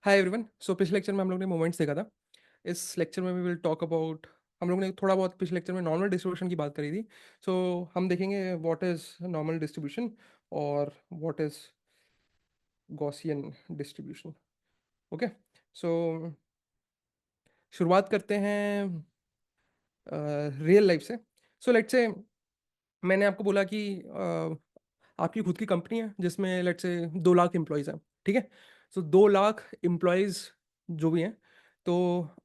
Hi everyone. सो पिछले lecture में हम लोग ने मोमेंट्स देखा था। इस लेक्चर में वी विल टॉक अबाउट, हम लोग ने थोड़ा बहुत पिछले लेक्चर में नॉर्मल डिस्ट्रीब्यूशन की बात करी थी। सो हम देखेंगे व्हाट इज नॉर्मल डिस्ट्रीब्यूशन और what is Gaussian distribution. Okay, so शुरुआत करते हैं रियल लाइफ से। सो लेट्स से मैंने आपको बोला कि आपकी खुद की कंपनी है जिसमें लेट्स से 2 लाख एम्प्लॉयज़ हैं। ठीक है, सो 2 लाख एम्प्लॉयज़ जो भी हैं, तो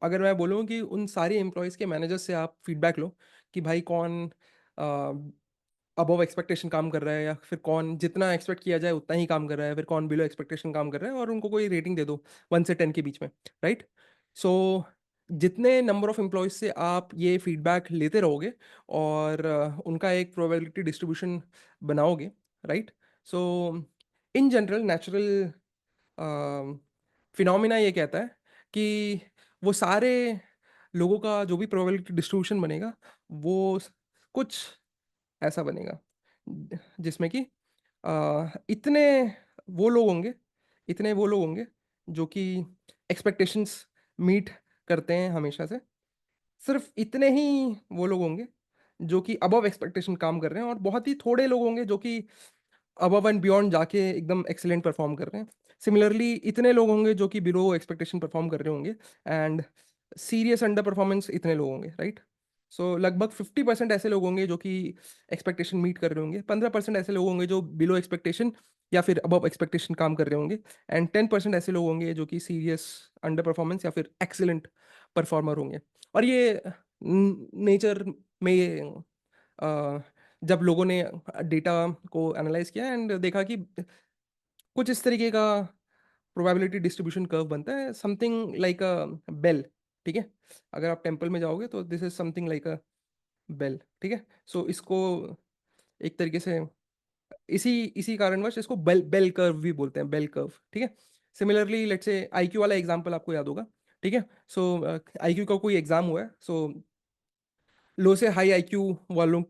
अगर मैं बोलूँ कि उन सारे एम्प्लॉयज़ के मैनेजर से आप फीडबैक लो कि भाई कौन अबव एक्सपेक्टेशन काम कर रहा है, या फिर कौन जितना एक्सपेक्ट किया जाए उतना ही काम कर रहा है, फिर कौन बिलो एक्सपेक्टेशन काम कर रहा है, और उनको कोई रेटिंग दे दो 1 से 10 के बीच में। राइट, सो जितने नंबर ऑफ एम्प्लॉयज़ से आप ये फीडबैक लेते रहोगे और उनका एक प्रोबेबिलिटी डिस्ट्रीब्यूशन बनाओगे। Right, so in general natural phenomena ये कहता है कि वो सारे लोगों का जो भी प्रोबेबिलिटी डिस्ट्रीब्यूशन बनेगा वो कुछ ऐसा बनेगा जिसमें कि इतने वो लोग होंगे, इतने वो लोग होंगे जो कि एक्सपेक्टेशंस मीट करते हैं हमेशा से। सिर्फ इतने ही वो लोग होंगे जो कि अबव एक्सपेक्टेशन काम कर रहे हैं, और बहुत ही थोड़े लोग होंगे जो कि अबव एंड बियॉन्ड जाके एकदम एक्सीलेंट परफॉर्म कर रहे हैं। सिमिलरली इतने लोग होंगे जो कि बिलो एक्सपेक्टेशन परफॉर्म कर रहे होंगे, एंड सीरियस अंडर परफॉर्मेंस इतने लोग होंगे। राइट, सो लगभग 50% ऐसे लोग होंगे जो कि एक्सपेक्टेशन मीट कर रहे होंगे, 15% ऐसे लोग होंगे जो बिलो एक्सपेक्टेशन या फिर अबव एक्सपेक्टेशन काम कर रहे होंगे, एंड 10% ऐसे लोग होंगे जो कि सीरियस अंडर परफॉर्मेंस या फिर एक्सीलेंट परफॉर्मर होंगे। और ये नेचर में ये जब लोगों ने डेटा को एनालाइज किया एंड देखा कि कुछ इस तरीके का प्रोबेबिलिटी डिस्ट्रीब्यूशन कर्व बनता है, समथिंग लाइक अ बेल। ठीक है, अगर आप टेम्पल में जाओगे तो this is something like a bell. ठीक है, सो इसको एक तरीके से इसी इसी कारणवश इसको बेल बेल कर्व भी बोलते हैं, बेल कर्व। ठीक है, सिमिलरली लेट्स से आईक्यू वाला एग्जांपल आपको याद होगा। ठीक है, सो आईक्यू का कोई एग्जाम हुआ है, सो लो से हाई आईक्यू वालों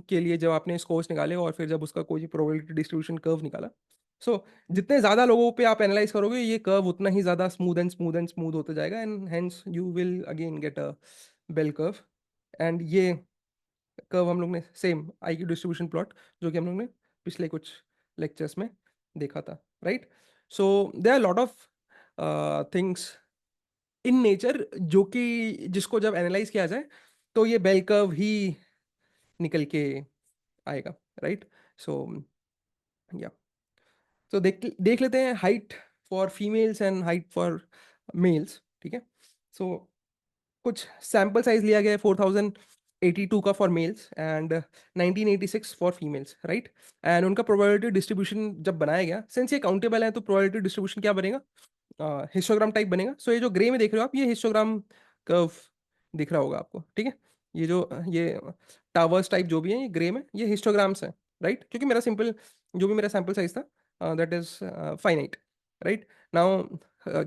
के लिए जब आपने स्कोर्स निकाले और फिर जब उसका कोई प्रोबेबिलिटी डिस्ट्रीब्यूशन कर्व निकाला, सो जितने ज़्यादा लोगों पे आप एनालाइज करोगे ये कर्व उतना ही ज़्यादा smooth and smooth and smooth होता जाएगा, and hence you will again get a bell curve. And ये कर्व हम लोग ने सेम आईक्यू डिस्ट्रीब्यूशन प्लॉट जो कि हम लोग ने पिछले कुछ लेक्चर्स में देखा था। Right, so there are lot of things in nature जो कि जिसको जब एनालाइज किया जाए तो ये बेल कर्व ही निकल के आएगा। राइट, सो या तो देख देख लेते हैं height for females and height for mails. ठीक है, सो कुछ सैम्पल साइज लिया गया है 4082 का for mails and 1986 for females. Right, and उनका प्रोबेबिलिटी डिस्ट्रीब्यूशन जब बनाया गया, सिंस ये काउंटेबल है तो प्रोबेबिलिटी डिस्ट्रीब्यूशन क्या बनेगा, हिस्टोग्राम टाइप बनेगा। सो ये जो ग्रे में देख रहे हो आप, ये हिस्टोग्राम कर्व दिख रहा होगा आपको। ठीक है, ये जो ये टावर्स टाइप जो भी है ये ग्रे में, ये हिस्टोग्राम्स है। राइट, क्योंकि मेरा सिंपल जो भी मेरा सैम्पल साइज था that is finite. Right, now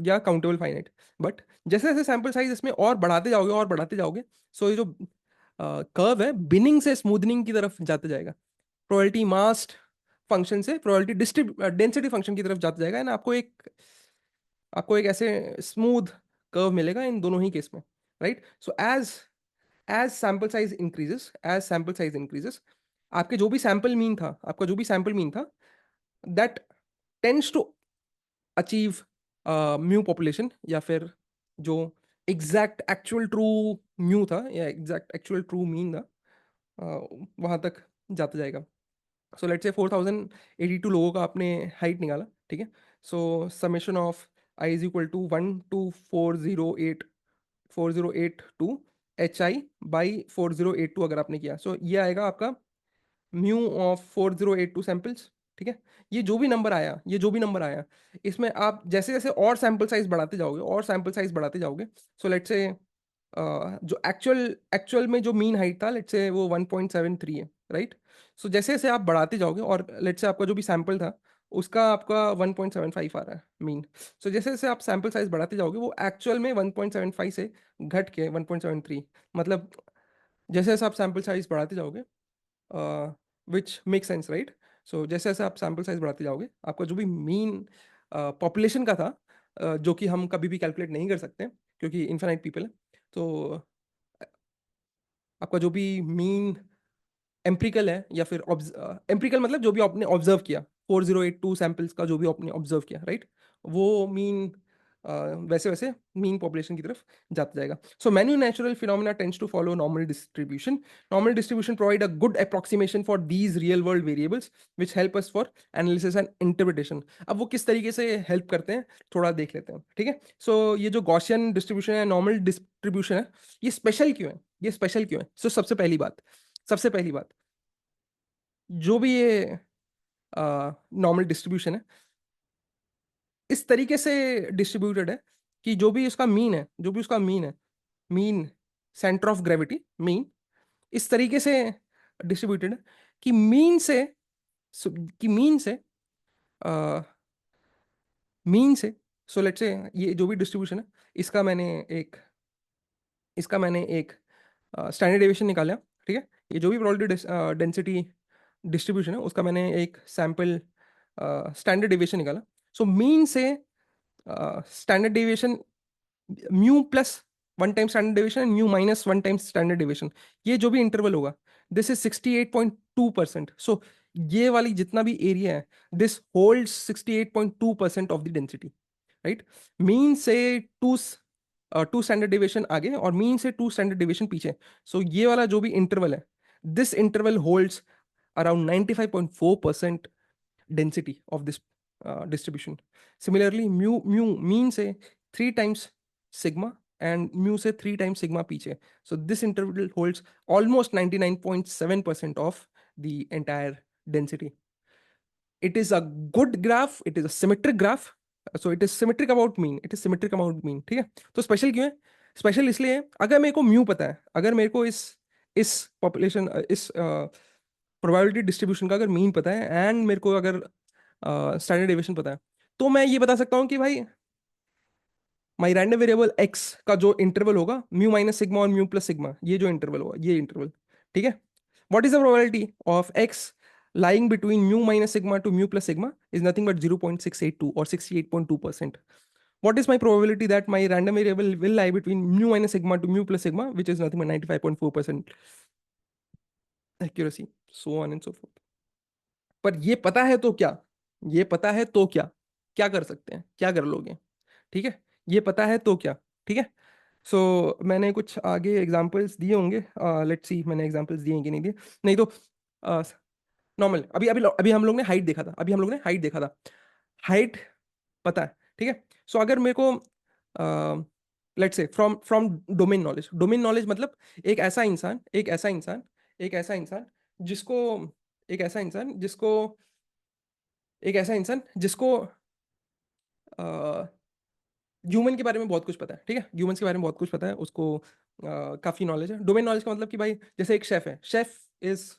या काउंटेबल फाइनाइट, बट जैसे जैसे सैम्पल साइज इसमें और बढ़ाते जाओगे और बढ़ाते जाओगे, सो ये जो कर्व है बिनिंग से स्मूथनिंग की तरफ जाते जाएगा, प्रोबेबिलिटी मास फंक्शन से प्रोबेबिलिटी डेंसिटी फंक्शन की तरफ जाता जाएगा, एंड आपको एक ऐसे स्मूथ कर्व मिलेगा इन दोनों ही केस में। Right, so as sample size increases आपके जो भी सैम्पल मीन था, आपका जो भी सैम्पल मीन था, that tends to achieve mu population, या फिर जो एग्जैक्ट एक्चुअल ट्रू म्यू था या एग्जैक्ट एक्चुअल ट्रू मीन था, वहां तक जाता जाएगा। सो लेट्स से 4082 लोगों का आपने हाइट निकाला। ठीक है, so summation of i is equal to 1 to 408 h i by 4082 अगर आपने किया, सो ये आएगा आपका म्यू ऑफ 4082 सैंपल्स। ठीक है, ये जो भी नंबर आया, ये जो भी नंबर आया, इसमें आप जैसे जैसे और सैंपल साइज बढ़ाते जाओगे और सैंपल साइज बढ़ाते जाओगे, सो लेट्स से जो एक्चुअल एक्चुअल में जो मीन हाइट था लेट्स से वो 1.73 है। राइट, सो जैसे जैसे आप बढ़ाते जाओगे और लेट्स से आपका जो भी सैंपल था उसका आपका 1.75 आ रहा है मीन, सो जैसे जैसे आप सैंपल साइज बढ़ाते जाओगे वो एक्चुअल में 1.75 से घट के 1.73, मतलब जैसे जैसे आप सैंपल साइज बढ़ाते जाओगे, विच मेक सेंस। राइट, सो जैसे जैसे आप सैंपल साइज बढ़ाते जाओगे आपका जो भी मीन पॉपुलेशन का था जो कि हम कभी भी कैलकुलेट नहीं कर सकते क्योंकि इन्फिनाइट पीपल है। तो आपका जो भी मीन एम्पिरिकल है या फिर एम्पिरिकल मतलब जो भी आपने ऑब्जर्व किया, 4082 सैंपल्स का जो भी आपने ऑब्जर्व किया, राइट, वो मीन वैसे वैसे मीन पॉपुलेशन की तरफ जाता जाएगा। So many natural phenomena tends to follow normal distribution. Normal distribution provide a good approximation for these real world variables which help us for analysis and interpretation. अब वो किस तरीके से हेल्प करते हैं थोड़ा देख लेते हैं, ठीक है। सो ये जो गॉसियन डिस्ट्रीब्यूशन है, नॉर्मल डिस्ट्रीब्यूशन है, ये स्पेशल क्यों है, ये स्पेशल क्यों है? सो सबसे पहली बात, जो भी ये नॉर्मल डिस्ट्रीब्यूशन है इस तरीके से डिस्ट्रीब्यूटेड है कि जो भी उसका मीन है, जो भी उसका मीन है, mean centre of gravity, mean इस तरीके से डिस्ट्रीब्यूटेड है कि मीन से कि मीन से सो लेट्स से ये जो भी डिस्ट्रीब्यूशन है इसका मैंने एक स्टैंडर्ड डेविएशन निकाला, ठीक है। ये जो भी प्रोबेबिलिटी डेंसिटी डिस्ट्रीब्यूशन है उसका मैंने एक सैंपल स्टैंडर्ड डेविएशन निकाला। सो मीन से standard deviation mu plus one time standard deviation and mu minus one time standard deviation, ये जो भी इंटरवल होगा दिस इज 68.2%। सो ये वाली जितना भी एरिया है this holds 68.2% of the density, right. Mean से टू टू स्टैंडर्ड डेविएशन आगे और मीन से टू स्टैंडर्ड डेविएशन पीछे। सो ये वाला जो भी इंटरवल है this interval holds around 95.4% density of this distribution. Similarly, mu mean say 3 times sigma and mu say 3 times sigma पीछे. So this interval holds almost 99.7% of the entire density. It is a good graph, it is a symmetric graph. So it is symmetric about mean, it is symmetric about mean, ठीक है। तो special क्यों है? Special इसलिए है, अगर मेरे को म्यू पता है, अगर मेरे को इस पॉपुलेशन इस प्रोबेबिलिटी डिस्ट्रीब्यूशन का अगर मीन पता है एंड मेरे को अगर स्टैंडर्ड डेविएशन पता है, तो मैं ये बता सकता हूँ कि भाई माई रैंडम वेरिएबल एक्स का जो इंटरवल होगा म्यू माइनस सिग्मा और म्यू प्लस सिग्मा, ये जो इंटरवल होगा ये इंटरवल, ठीक है। What is the probability of x lying between mu minus sigma to mu plus sigma is nothing but 0.682 or 68.2%. What is my probability that my random variable will lie between mu minus sigma to mu plus sigma, which is nothing but 95.4% accuracy, so on and so forth. पर ये पता है तो क्या, ये पता है तो क्या, क्या कर सकते हैं, क्या कर लोगे, ठीक है। ये पता है तो क्या, ठीक है। सो मैंने कुछ आगे एग्जांपल्स दिए होंगे, लेट्स सी मैंने एग्जांपल्स दिए हैं कि नहीं दिए। नहीं तो नॉर्मल अभी अभी अभी हम लोग ने हाइट देखा था, अभी हम लोग ने हाइट देखा था, हाइट पता है, ठीक है। सो अगर मेरे को let's say from from domain knowledge, domain knowledge मतलब एक ऐसा इंसान एक ऐसा इंसान एक ऐसा इंसान जिसको एक ऐसा इंसान जिसको एक ऐसा इंसान जिसको ह्यूमन के बारे में बहुत कुछ पता है, ठीक है। ह्यूमंस के बारे में बहुत कुछ पता है उसको, काफी नॉलेज है। डोमेन नॉलेज का मतलब कि भाई जैसे एक शेफ है, chef is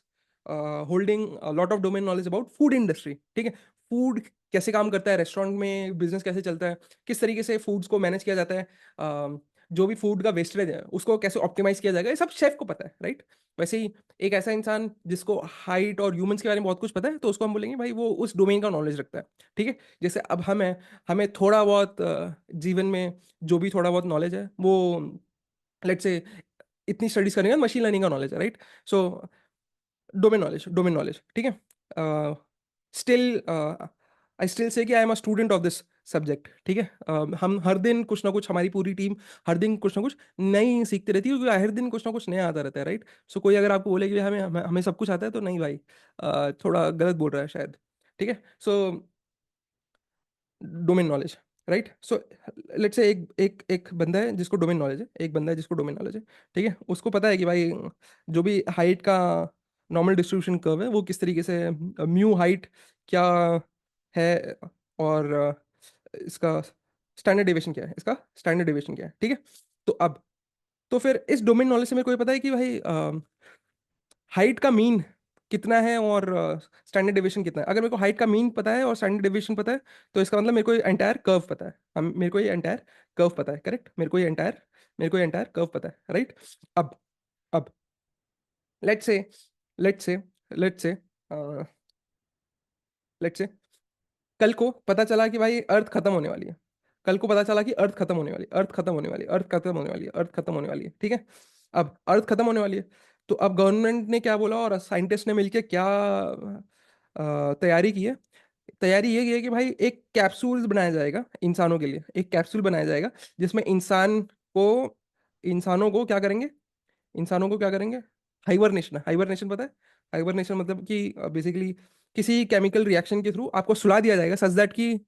holding lot of domain knowledge about food industry, ठीक है। फूड कैसे काम करता है, रेस्टोरेंट में बिजनेस कैसे चलता है, किस तरीके से फूड्स को मैनेज किया जाता है, जो भी फूड का वेस्टेज है उसको कैसे ऑप्टिमाइज किया जाएगा, ये सब शेफ को पता है, राइट। वैसे ही एक ऐसा इंसान जिसको हाइट और ह्यूमंस के बारे में बहुत कुछ पता है तो उसको हम बोलेंगे भाई वो उस डोमेन का नॉलेज रखता है, ठीक है। जैसे अब हम हैं, हमें थोड़ा बहुत जीवन में जो भी थोड़ा बहुत नॉलेज है वो लेट्स से इतनी स्टडीज करेंगे, मशीन लर्निंग का नॉलेज है, राइट। सो डोमेन नॉलेज, ठीक है। स्टिल आई स्टिल से कि I am a student of this subject, ठीक है। हम हर दिन कुछ ना कुछ, हमारी पूरी टीम हर दिन कुछ ना कुछ नई सीखती रहती है क्योंकि हर दिन कुछ ना कुछ नया आता रहता है, राइट। सो कोई अगर आपको बोले कि हमें हमें हमें सब कुछ आता है तो नहीं भाई, थोड़ा गलत बोल रहा है शायद, ठीक है। So domain knowledge, right. So let's से एक एक एक बंदा है जिसको डोमेन नॉलेज है, एक बंदा है जिसको डोमेन नॉलेज है, ठीक है। उसको पता है कि भाई जो भी हाइट का नॉर्मल डिस्ट्रीब्यूशन कर्व है वो किस तरीके से, म्यू हाइट क्या है और इसका स्टैंडर्ड डेविएशन क्या है, इसका स्टैंडर्ड डेविएशन क्या है, ठीक है। तो अब तो फिर इस डोमेन नॉलेज से मेरे को ये पता है कि भाई हाइट का मीन कितना है और स्टैंडर्ड डेविएशन कितना है। अगर मेरे को हाइट का मीन पता है और स्टैंडर्ड डेविएशन पता है तो इसका मतलब मेरे को एंटायर कर्व पता है, हम मेरे को ये एंटायर कर्व पता है, करेक्ट। मेरे को ये एंटायर कर्व पता है, राइट। अब अब let's say let's say let's say let's say कल को पता चला कि भाई अर्थ खत्म होने वाली है, कल को पता चला कि अर्थ खत्म होने वाली, अर्थ खत्म होने वाली, अर्थ खत्म होने वाली है, अर्थ खत्म होने वाली है, ठीक है। अब अर्थ खत्म होने वाली है, तो अब गवर्नमेंट ने क्या बोला और साइंटिस्ट ने मिलके क्या तैयारी की है। तैयारी ये की है कि भाई एक कैप्सूल बनाया जाएगा इंसानों के लिए, एक कैप्सूल बनाया जाएगा जिसमें को इंसानों को क्या करेंगे, इंसानों को क्या करेंगे, हाइबरनेशन, हाइबरनेशन पता है? हाइबरनेशन मतलब कि बेसिकली किसी केमिकल रिएक्शन के थ्रू आपको सुला दिया जाएगा सच दैट कि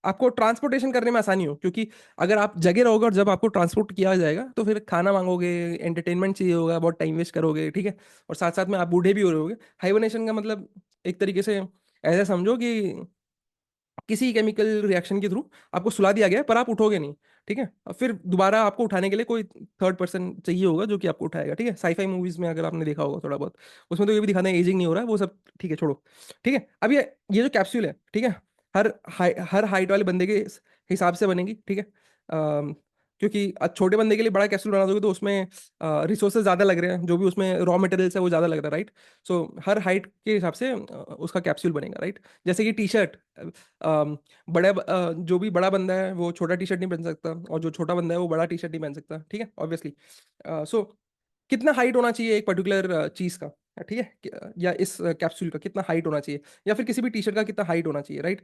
आपको ट्रांसपोर्टेशन करने में आसानी हो, क्योंकि अगर आप जगह रहोगे और जब आपको ट्रांसपोर्ट किया जाएगा तो फिर खाना मांगोगे, एंटरटेनमेंट चाहिए होगा, बहुत टाइम वेस्ट करोगे, ठीक है। और साथ साथ में आप बूढ़े भी हो रहे होगे। हाइबरनेशन का मतलब एक तरीके से ऐसा समझो कि किसी केमिकल रिएक्शन के थ्रू आपको सुला दिया गया है, पर आप उठोगे नहीं, ठीक है। और फिर दोबारा आपको उठाने के लिए कोई थर्ड पर्सन चाहिए होगा जो कि आपको उठाएगा, ठीक है। साईफाई मूवीज में अगर आपने देखा होगा थोड़ा बहुत, उसमें तो ये भी दिखाना है एजिंग नहीं हो रहा है वो सब, ठीक है, छोड़ो। ठीक है, अब ये जो कैप्सूल है, ठीक है, हर हाइट वाले बंदे के हिसाब से बनेगी, ठीक है। क्योंकि छोटे बंदे के लिए बड़ा कैप्सूल बना दोगे तो उसमें रिसोर्सेज ज़्यादा लग रहे हैं, जो भी उसमें रॉ मटेरियल्स है वो ज़्यादा लग रहा है, राइट। सो हर हाइट के हिसाब से उसका कैप्सूल बनेगा, राइट। जैसे कि टी शर्ट, जो भी बड़ा बंदा है वो छोटा टी शर्ट नहीं पहन सकता, और जो छोटा बंदा है वो बड़ा टी शर्ट नहीं पहन सकता, ठीक है, ऑब्वियसली। सो कितना हाइट होना चाहिए एक पर्टिकुलर चीज़ का, ठीक है, या इस कैप्सूल का कितना हाइट होना चाहिए, या फिर किसी भी टी शर्ट का कितना हाइट होना चाहिए, राइट।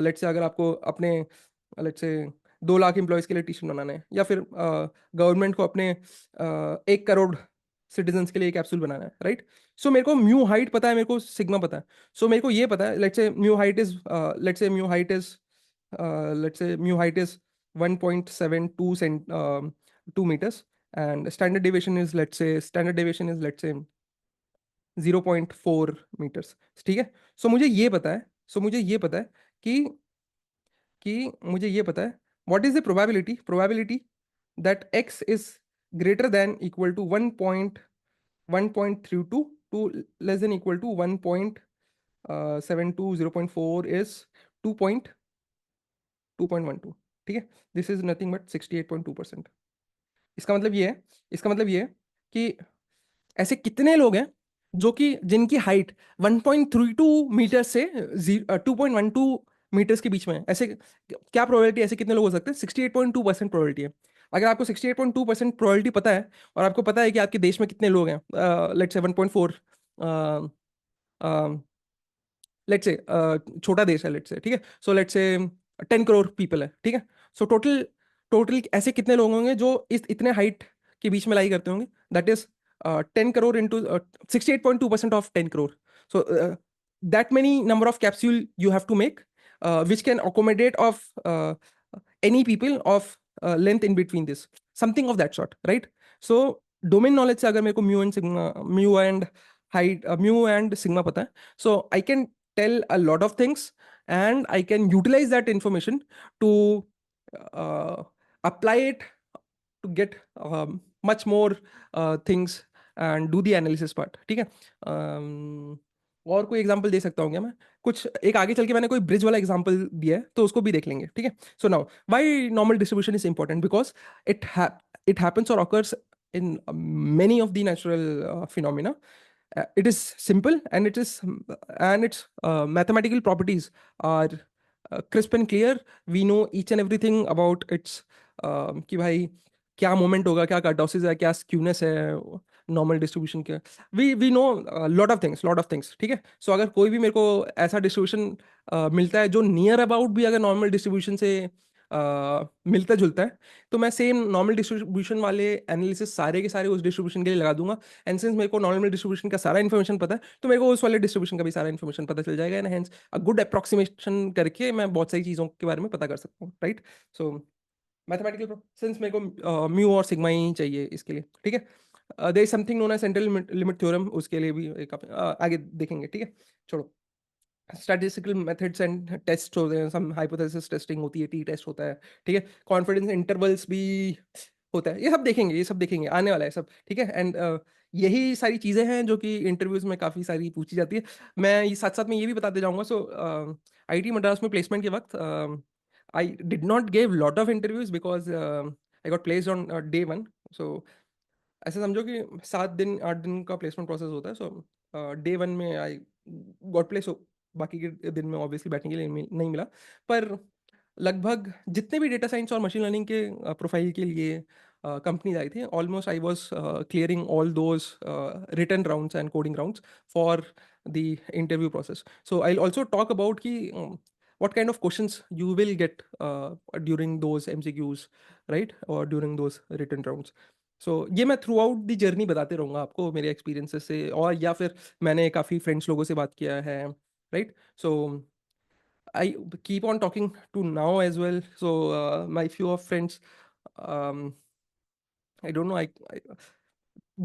लेट्स से अगर आपको अपने, लेट्स से 2 लाख एम्प्लॉयज़ के लिए टी शर्ट बनाना है, या फिर गवर्नमेंट को अपने 1 करोड़ सिटीजन्स के लिए कैप्सूल बनाना है, राइट। सो मेरे को म्यू हाइट पता है, मेरे को सिग्मा पता है। सो मेरे को ये पता है, लेट्स से mu height is 1.72 2 meters, and standard deviation is let's say 0.4 meters, ठीक है। सो मुझे ये पता है कि मुझे ये पता है what is the probability that x is greater than equal to 1.32 to less than equal to 1.72, 0.4 is 2.12, ठीक है। This is nothing but 68.2%। इसका मतलब ये है, कि ऐसे कितने लोग हैं जो कि जिनकी हाइट 1.32 मीटर से 2.12 मीटर्स के बीच में है। ऐसे क्या प्रोबेबिलिटी, ऐसे कितने लोग हो सकते हैं? 68.2% प्रोबेबिलिटी है। अगर आपको 68.2% प्रोबेबिलिटी पता है, और आपको पता है कि आपके देश में कितने लोग हैं, लेट्स से 1.4, लेट्स से छोटा देश है, लेट्स से, ठीक है। सो लेट्स से 10 करोड़ पीपल है, ठीक है। सो टोटल टोटल ऐसे कितने लोग होंगे जो इस इतने हाइट के बीच में लाई करते होंगे? That is 10 crore into 68.2% of 10 crore. So that many number of capsule you have to make which can accommodate of any people of length in between this, something of that sort, right? So domain knowledge से अगर मेरे को mu and height, mu and sigma पता है, so I can tell a lot of things, and I can utilize that information to apply it to get much more things and do the analysis part, ठीक है। और कोई example दे सकता हूँ क्या मैं? कुछ एक आगे चल के मैंने कोई ब्रिज वाला एग्जांपल दिया है तो उसको भी देख लेंगे, ठीक है। So now why normal distribution is important, because it ha- it happens or occurs in many of the natural phenomena. It is simple, and its mathematical properties are crisp and clear. We know each and everything about its कि भाई क्या moment होगा, क्या kurtosis है, क्या skewness है normal distribution के। We know lot of things, ठीक है। सो अगर कोई भी मेरे को ऐसा डिस्ट्रीब्यूशन मिलता है जो नियर अबाउट भी अगर नॉर्मल डिस्ट्रीब्यूशन से मिलता जुलता है, तो मैं सेम नॉर्मल डिस्ट्रीब्यूशन वाले एनालिसिस सारे के सारे उस डिस्ट्रीब्यूशन के लिए लगा दूंगा। एंड सिंस मेरे को नॉर्मल डिस्ट्रीब्यूशन का सारा इन्फॉर्मेशन पता है, तो मेरे को उस वाले डिस्ट्रीब्यूशन का भी सारा इन्फॉर्मेशन पता चल जाएगा, and hence a good approximation करके मैं बहुत सारी चीज़ों के बारे में पता कर सकता हूँ, राइट। सो मैथमेटिकल सेंस मेरे को म्यू और सिग्मा ही चाहिए इसके लिए, ठीक है। There is something known as central limit theorem, उसके लिए भी एक आगे देखेंगे, ठीक है। छोड़ो, स्टैटिस्टिकल मेथड्स एंड टेस्ट होते हैं, सम हाइपोथेसिस टेस्टिंग होती है, टी टेस्ट होता है, ठीक है। कॉन्फिडेंस इंटरवल्स भी होता है, ये सब देखेंगे आने वाला है सब, ठीक है। एंड यही सारी चीज़ें हैं जो कि इंटरव्यूज में काफ़ी सारी पूछी जाती है। मैं ये साथ साथ में ये भी बताते जाऊंगा। सो आईटी मद्रास में प्लेसमेंट के वक्त I did not give lot of interviews because I got placed on day one. So ऐसे समझो कि 7 दिन 8 दिन का प्लेसमेंट प्रोसेस होता है। सो डे वन में आई गॉट प्लेस, बाकी के दिन में ऑब्वियसली बैठने के लिए नहीं मिला। पर लगभग जितने भी डेटा साइंस और मशीन लर्निंग के प्रोफाइल के लिए कंपनीज आई थी, almost I was clearing all those written rounds and coding rounds for the interview process. So I also talk about कि what kind of questions you will get during those MCQs, right, or during those written rounds. So ये मैं through out the journey बताते रहूँगा आपको मेरे experiences से, और या फिर मैंने काफ़ी फ्रेंड्स लोगों से बात किया है, right. So I keep on talking to now as well. So my few of friends, um, I don't know. I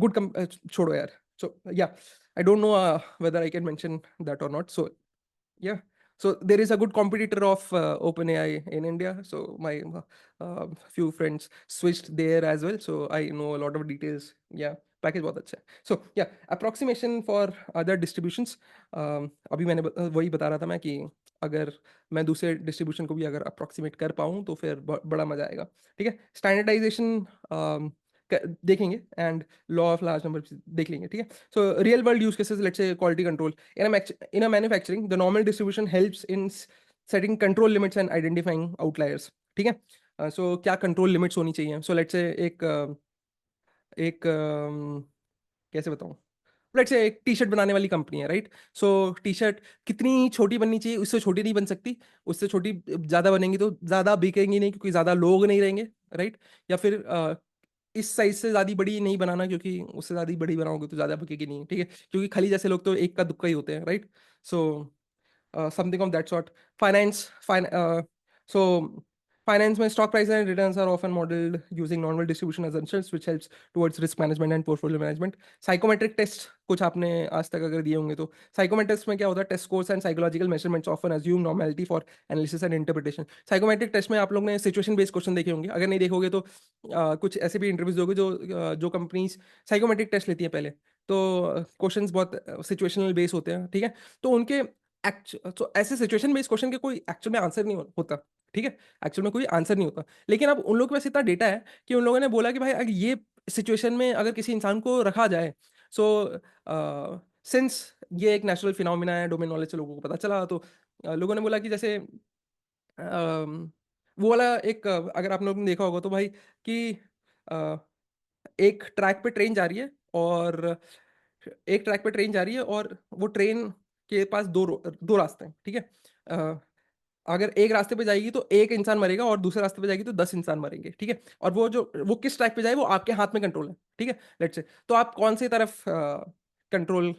good छोड़ो यार. So yeah, I don't know whether I can mention that or not. So yeah. So there is a good competitor of OpenAI in India. So my few friends switched there as well. So I know a lot of details. Yeah, package बहुत अच्छा है. So yeah, approximation for other distributions. अभी मैंने वही बता रहा था मैं कि अगर मैं दूसरे डिस्ट्रीब्यूशन को भी अगर अप्रोक्सीमेट कर पाऊँ तो फिर बड़ा मजा आएगा. ठीक है. स्टैंडर्डाइजेशन देखेंगे and law of large number देख लेंगे. ठीक है. So real world use cases, let's say quality control in a manufacturing, the normal distribution helps in setting control limits and identifying outliers. ठीक है. So क्या कंट्रोल लिमिट्स होनी चाहिए. सो let's से एक कैसे बताऊं, लेट्स से एक टी शर्ट बनाने वाली कंपनी है, राइट. सो टी शर्ट कितनी छोटी बननी चाहिए, उससे छोटी नहीं बन सकती. उससे छोटी ज़्यादा बनेंगी तो ज़्यादा बिकेंगी नहीं क्योंकि ज़्यादा लोग नहीं रहेंगे, राइट. या फिर इस साइज से ज़्यादा बड़ी नहीं बनाना क्योंकि उससे ज़्यादा बड़ी बनाओगे तो ज़्यादा बिकेगी नहीं. ठीक है. क्योंकि खली जैसे लोग तो एक का दुक्का ही होते हैं, right. So something of that sort. So finance में stock price and returns are often modeled using normal distribution assumptions, which helps towards risk management and portfolio management. Psychometric test कुछ आपने आज तक अगर दिए होंगे तो psychometrics में क्या होता है, test scores and psychological measurements often assume normality for analysis and interpretation. Psychometric test में आप लोग ने situation based question देखे होंगे, अगर नहीं देखोगे तो कुछ ऐसे भी इंटरव्यूज दोगे जो कंपनीज साइकोमेट्रिक टेस्ट लेती हैं पहले, तो क्वेश्चंस बहुत सिचुएशनल बेस होते हैं. ठीक है. तो उनके तो ऐसे सिचुएशन बेस्ड क्वेश्चन के कोई एक्चुअल में आंसर नहीं होता. ठीक है. एक्चुअल में कोई आंसर नहीं होता, लेकिन अब उन लोगों के पास इतना डेटा है कि उन लोगों ने बोला कि भाई अगर ये सिचुएशन में अगर किसी इंसान को रखा जाए, सो सिंस ये एक नेचुरल फिनोमिना है, डोमेन नॉलेज से लोगों को पता चला, तो लोगों ने बोला कि जैसे वो वाला एक अगर आप लोगों ने देखा होगा तो भाई कि अ, एक ट्रैक पे ट्रेन जा रही है, और एक ट्रैक पे ट्रेन जा रही है और वो ट्रेन के पास दो रास्ते हैं. ठीक है. अ, अगर एक रास्ते पे जाएगी तो एक इंसान मरेगा और दूसरे रास्ते पे जाएगी तो 10 इंसान मरेंगे. ठीक है. और वो किस ट्रैक पे जाए वो आपके हाथ में कंट्रोल है. ठीक है. लेट्स से तो आप कौन सी तरफ कंट्रोल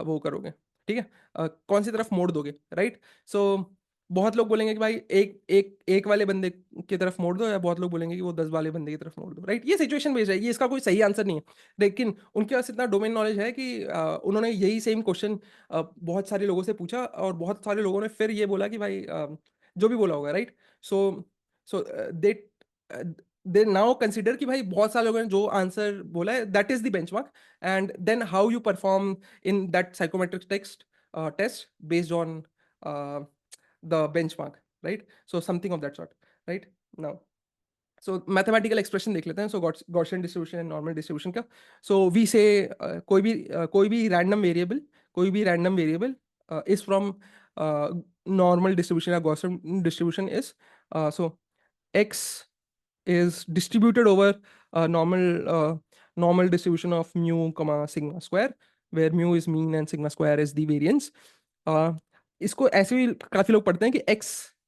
वो करोगे. ठीक है. कौन सी तरफ मोड़ दोगे, राइट. सो बहुत लोग बोलेंगे कि भाई एक एक एक वाले बंदे की तरफ मोड़ दो, या बहुत लोग बोलेंगे कि वो 10 वाले बंदे की तरफ मोड़ दो, राइट. ये सिचुएशन बेस्ड है, ये इसका कोई सही आंसर नहीं है. लेकिन उनके पास इतना डोमेन नॉलेज है कि उन्होंने यही सेम क्वेश्चन बहुत सारे लोगों से पूछा, और बहुत सारे लोगों ने फिर ये बोला कि भाई जो भी बोला होगा, राइट. सो सो दे नाउ कंसिडर कि भाई बहुत सारे लोगों ने जो आंसर बोला है that is the benchmark, and then how you perform in that psychometric test based on the benchmark, right. So something of that sort, right. Now, so mathematical expression देख लेते हैं. So Gaussian distribution and normal distribution का. So we say कोई भी random variable is from normal distribution या Gaussian distribution is so x is distributed over normal distribution of mu comma sigma square, where mu is mean and sigma square is the variance. इसको ऐसे भी काफी लोग पढ़ते हैं कि x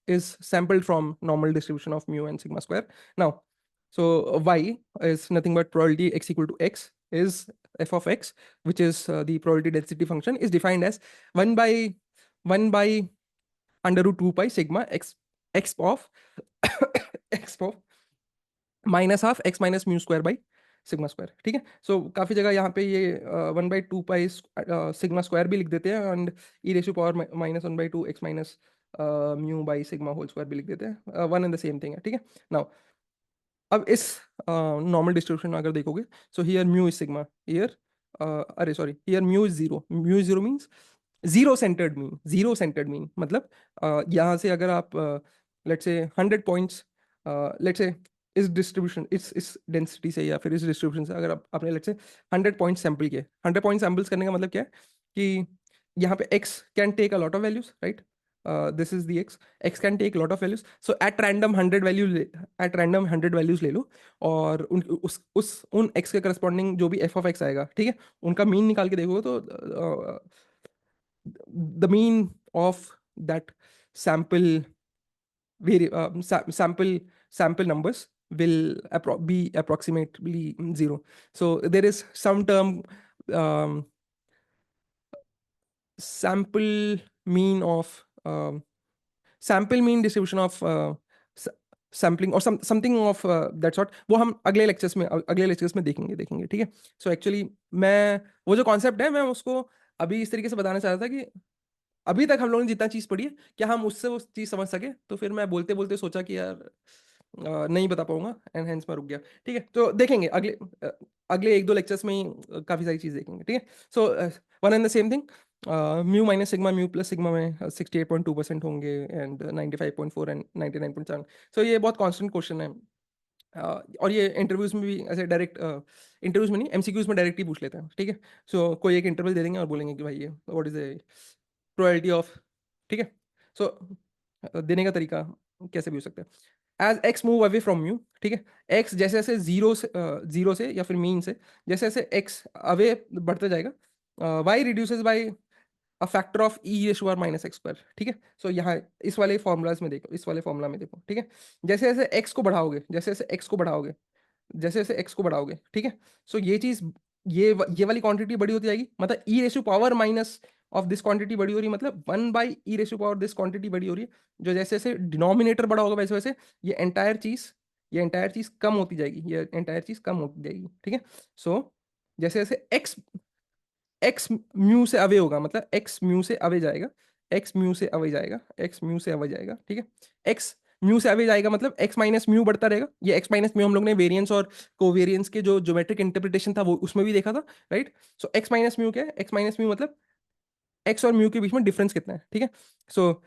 is sampled from normal distribution of mu and sigma square. Now, so y is nothing but probability x equal to x is f of x, which is the probability density function, is defined as 1 by under root 2 pi sigma x of x of minus half x minus mu square by sigma square. ठीक है. सो काफ़ी जगह यहाँ पे ये 1/2 pi sigma square भी लिख देते हैं, and e ratio power minus 1/2 x minus mu by sigma whole square भी लिख देते हैं. One and the same thing है. ठीक है. नाउ अब इस नॉर्मल डिस्ट्रीब्यूशन में अगर देखोगे, so here mu is sigma, here अरे sorry, here mu is zero. Mu is zero means zero centred mean मतलब यहाँ से अगर आप let's say 100 points, let's say इस डिस्ट्रीब्यूशन इस डेंसिटी से या फिर इस डिस्ट्रीब्यूशन से अगर आपने लेट्स से 100 पॉइंट सैंपल किए. 100 पॉइंट सैंपल्स करने का मतलब क्या है कि यहाँ पे x can take a lot of values, right. this is the x can take lot of values, so at random 100 values, at random 100 values ले लो, और उन x के करस्पॉन्डिंग जो भी f of x आएगा, ठीक है, उनका मीन निकाल के देखोगे तो the mean of that sample sample numbers will be approximately zero. So there is some term, um, sample mean of sample mean distribution of sampling और समथिंग ऑफ दैट सॉर्ट, वो हम अगले लेक्चर्स में देखेंगे, ठीक है। सो एक्चुअली मैं वो जो कॉन्सेप्ट है, मैं उसको अभी इस तरीके से बताना चाह रहा था कि अभी तक हम लोगों ने जितना चीज़ पढ़ी है, क्या हम उससे वो चीज़ समझ सके, तो फिर मैं बोलते बोलते सोचा कि यार नहीं बता पाऊंगा, एंड हेंस मैं रुक गया, ठीक है। तो देखेंगे अगले एक दो लेक्चर्स में ही काफ़ी सारी चीज़ देखेंगे, ठीक है। So one and the same thing, mu minus sigma, mu plus sigma में 68.2% होंगे, एंड 95.4 एंड 99.7। सो ये बहुत कॉन्स्टेंट क्वेश्चन है, और ये इंटरव्यूज में भी ऐसे डायरेक्ट, इंटरव्यूज में नहीं, एमसीक्यूज में डायरेक्ट ही पूछ लेते हैं, ठीक है। सो कोई एक इंटरवल दे देंगे और बोलेंगे कि भाई ये what is the probability of, ठीक है। सो देने का तरीका कैसे भी हो सकता है, as x move away from mu, ठीक है, एक्स जैसे जैसे जीरो से या फिर मीन से जैसे जैसे एक्स अवे बढ़ता जाएगा, y reduces by a factor of e ratio r minus x पर, ठीक है। सो यहाँ इस वाले फॉर्मूलाज में देखो, इस वाले फॉर्मूला में देखो, ठीक है, जैसे जैसे एक्स को बढ़ाओगे, जैसे जैसे एक्स को बढ़ाओगे, जैसे जैसे एक्स को बढ़ाओगे, ठीक है। सो ये चीज, ये वाली क्वांटिटी बड़ी होती जाएगी, मतलब ई ratio power minus of this quantity बड़ी हो रही है, मतलब 1/e पावर दिस क्वांटिटी बड़ी हो रही है, जो जैसे जैसे डिनोमिनेटर बड़ा होगा वैसे वैसे ये एंटायर चीज कम होती जाएगी, ये एंटायर चीज कम होती जाएगी, ठीक है। सो जैसे जैसे एक्स म्यू से अवे होगा, मतलब एक्स म्यू से अवे जाएगा, एक्स म्यू से अवे जाएगा, एक्स म्यू से अवे जाएगा, ठीक है। एक्स म्यू से अवे जाएगा मतलब एक्स माइनस म्यू बढ़ता रहेगा, ये एक्स माइनस म्यू हम लोग ने वेरिएंस और कोवेरिएंस के जो ज्योमेट्रिक इंटरप्रिटेशन था वो उसमें भी देखा था, राइट। सो एक्स माइनस म्यू क्या है, एक्स माइनस म्यू मतलब एक्स और म्यू के बीच में डिफरेंस कितना है, ठीक है। सो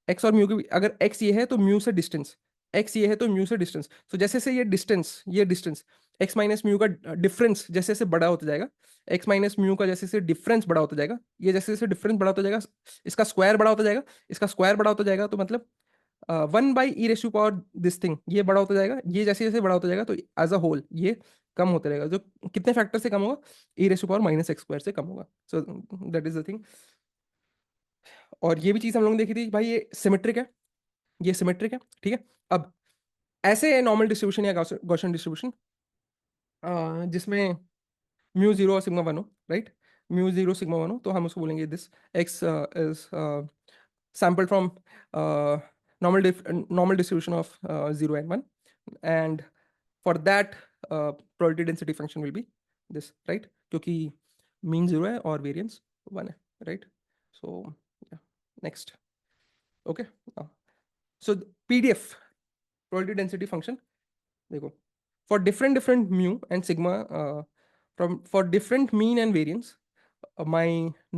एक्स और म्यू के अगर एक्स ये है तो म्यू से डिस्टेंस, एक्स ये है तो म्यू से डिस्टेंस, तो जैसे से ये डिस्टेंस एक्स माइनस म्यू का डिफरेंस जैसे जैसे बड़ा होता जाएगा, एक्स माइनस म्यू का जैसे जैसे डिफरेंस बड़ा होता जाएगा, ये जैसे जैसे डिफरेंस बड़ा होता जाएगा, इसका स्क्वायर बड़ा होता जाएगा, इसका स्क्वायर बड़ा होता जाएगा, तो मतलब 1/e दिस थिंग ये बड़ा होता जाएगा, ये जैसे जैसे बड़ा होता जाएगा तो एज अ होल ये कम होता रहेगा, जो कितने फैक्टर से कम होगा, e⁻⁻x² से कम होगा। सो दैट इज द थिंग। और ये भी चीज हम लोग ने देखी थी भाई, ये सिमेट्रिक है, ये सिमेट्रिक है, ठीक है। अब ऐसे नॉर्मल डिस्ट्रीब्यूशन या गॉसियन डिस्ट्रीब्यूशन जिसमें म्यू जीरो और सिग्मा वन हो, right, mu zero sigma one हो, तो हम उसको बोलेंगे this x is sample from normal distribution of 0 and 1, and for that probability density function will be this, right, क्योंकि मीन जीरो है और वेरिएंस वन है, right. So next, okay. So PDF probability density function देखो, for different mu and sigma, for different mean and variance, my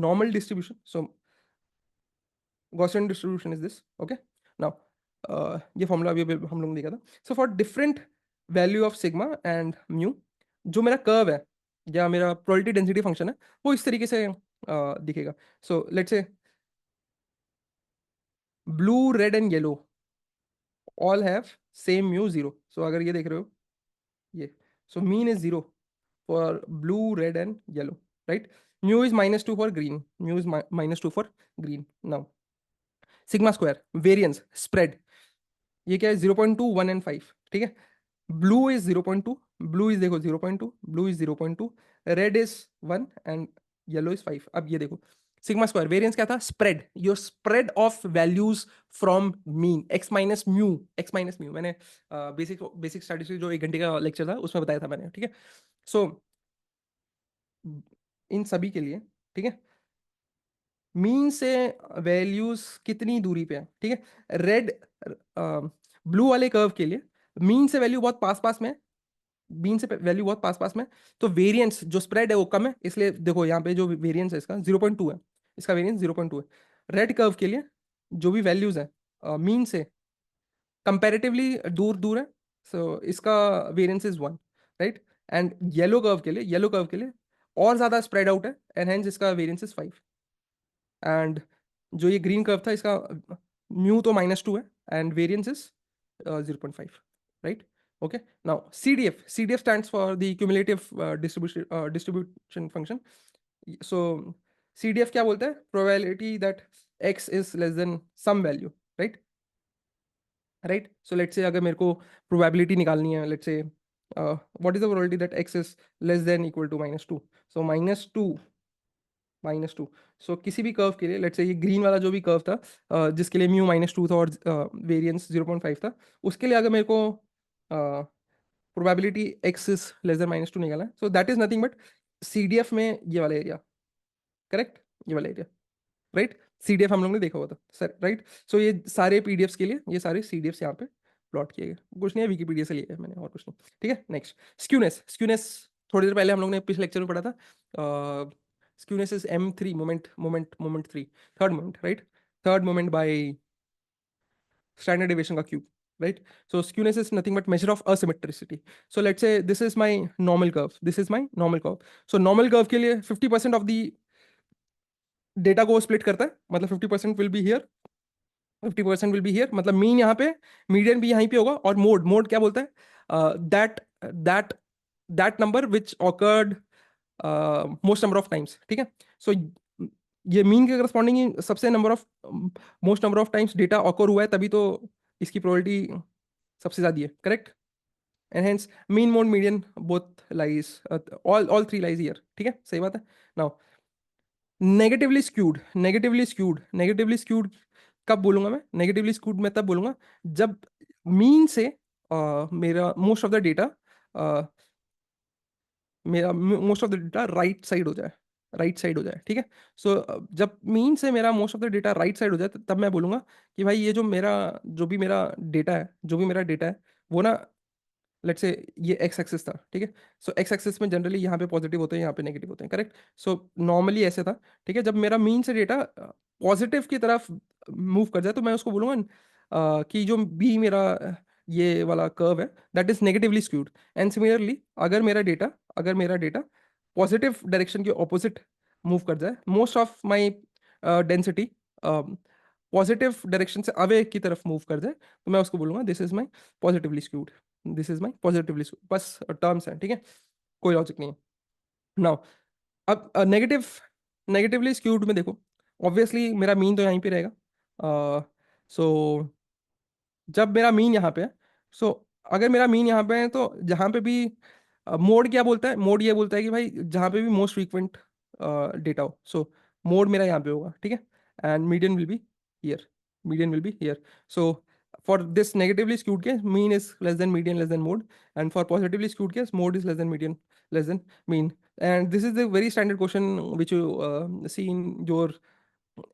normal distribution, so Gaussian distribution is this, okay। Now ये formula अभी हम लोगों ने देखा था। So for different value of sigma and mu, जो मेरा कर्व है या मेरा प्रोबेबिलिटी डेंसिटी फंक्शन है, वो इस तरीके से दिखेगा। So let's say blue red and yellow all have same mu zero, so अगर ये देख रहे हो ये, so mean is zero for blue red and yellow, right. Mu is -2 for green, mu is -2 for green. Now sigma square variance spread, ये क्या है, 0.2 1 and 5, ठीक है। ब्लू इज 0.2, ब्लू इज देखो 0.2, blue is 0.2, red is 1 and yellow is 5। अब ये देखो sigma square variance क्या था, spread, your spread of values from mean, x minus mu मैंने बेसिक स्टैटिस्टिक्स जो 1 घंटे का लेक्चर था उसमें बताया था मैंने, ठीक है। सो इन सभी के लिए, ठीक है, मीन से वैल्यूज कितनी दूरी पे है, ठीक है। रेड ब्लू वाले कर्व के लिए मीन से वैल्यू बहुत पास पास में है, मीन से वैल्यू बहुत पास पास में है, तो वेरिएंस जो स्प्रेड है वो कम है, इसलिए देखो यहाँ पे जो वेरिएंस है इसका 0.2 है, इसका वेरिएंस 0.2 है। रेड कर्व के लिए जो भी वैल्यूज है मीन से कंपैरेटिवली दूर दूर है, सो इसका variance is 1, right. And yellow curve के लिए और ज्यादा स्प्रेड आउट है, एंड हेंस इसका वेरिएंस इज 5। एंड जो ये ग्रीन कर्व था इसका म्यू तो -2 है and variance is 0.5, right? Okay, now CDF stands for the cumulative distribution function. So CDF क्या बोलता है? Probability that x is less than some value, right? Right, so let's say अगर मेरे को प्रोबेबिलिटी निकालनी है, let's say what is the probability that x is less than equal to -2, so -2, so किसी भी कर्व के लिए, लेट्स से ये ग्रीन वाला जो भी कर्व था, जिसके लिए म्यू -2 था और वेरिएंस 0.5 था, उसके लिए अगर मेरे को probability x is less then -2 निकालना है, सो that is nothing but CDF में ये वाला एरिया, करेक्ट, ये वाला एरिया, राइट? CDF हम लोग ने देखा हुआ था सर, राइट? सो ये सारे PDFs के लिए ये सारे CDFs यहाँ पे प्लॉट किए गए, कुछ नहीं है, विकीपीडिया से लिया है मैंने, और कुछ नहीं, ठीक है? नेक्स्ट, स्क्यूनेस थोड़ी देर पहले हम लोग ने पिछले लेक्चर में पढ़ा था। Skewness is M3 moment 3, third moment, right? Third moment by standard deviation का cube, right? So skewness is nothing but measure of asymmetricity. So let's say this is my normal curve, this is my normal curve. So normal curve के लिए 50% of the data को split करता है, मतलब 50% will be here, 50% will be here, मतलब mean यहाँ पे, median भी यहीं पे होगा, और मोड क्या बोलता है? That that number which awkward most number of times, ठीक है? सो ये मीन के करस्पॉन्डिंग ही सबसे number of most number of times data occur हुआ है, तभी तो इसकी प्रोबेबिलिटी सबसे ज्यादा है, correct? And hence mean mode median both lies, all three lies here, ठीक है, सही बात है। नाउ नेगेटिवली स्क्यूड कब बोलूंगा मैं? नेगेटिवली स्क्यूड मैं तब बोलूंगा जब मीन से मेरा most of the data right side हो जाए, राइट साइड हो जाए, ठीक है? सो जब मीन से मेरा most of the data right side हो जाए, तब मैं बोलूंगा कि भाई ये जो भी मेरा डेटा है वो ना, लेट्स से ये एक्स एक्सिस था, ठीक है? सो एक्स एक्सिस में जनरली यहाँ पे पॉजिटिव होते हैं, यहाँ पे नेगेटिव होते हैं, करेक्ट? सो नॉर्मली ऐसे था, ठीक है? जब मेरा मीन से डेटा पॉजिटिव की तरफ मूव कर जाए, तो मैं उसको बोलूँगा कि जो बी मेरा ये वाला कर्व है, that is negatively skewed. And similarly अगर मेरा डेटा पॉजिटिव डायरेक्शन के ऑपोजिट मूव कर जाए, most of my density positive direction से अवे की तरफ मूव कर जाए, तो मैं उसको बोलूँगा this is my positively skewed, this is my positively, बस टर्म्स हैं, ठीक है? कोई लॉजिक नहीं है। नाउ अब नेगेटिवली स्क्यूड में देखो, ऑब्वियसली मेरा मीन तो यहीं पे रहेगा, सो जब मेरा मीन यहाँ पे है, सो अगर मेरा मीन यहाँ पे है, तो जहाँ पे भी मोड क्या बोलता है? मोड ये बोलता है कि भाई जहाँ पे भी मोस्ट फ्रीक्वेंट डेटा हो, सो मोड मेरा यहाँ पे होगा, ठीक है? And median will be here, median will be here. So for this negatively skewed case, mean is less than median less than mode, and for positively skewed case, mode is less than median less than mean. And this is the very standard question which you see in your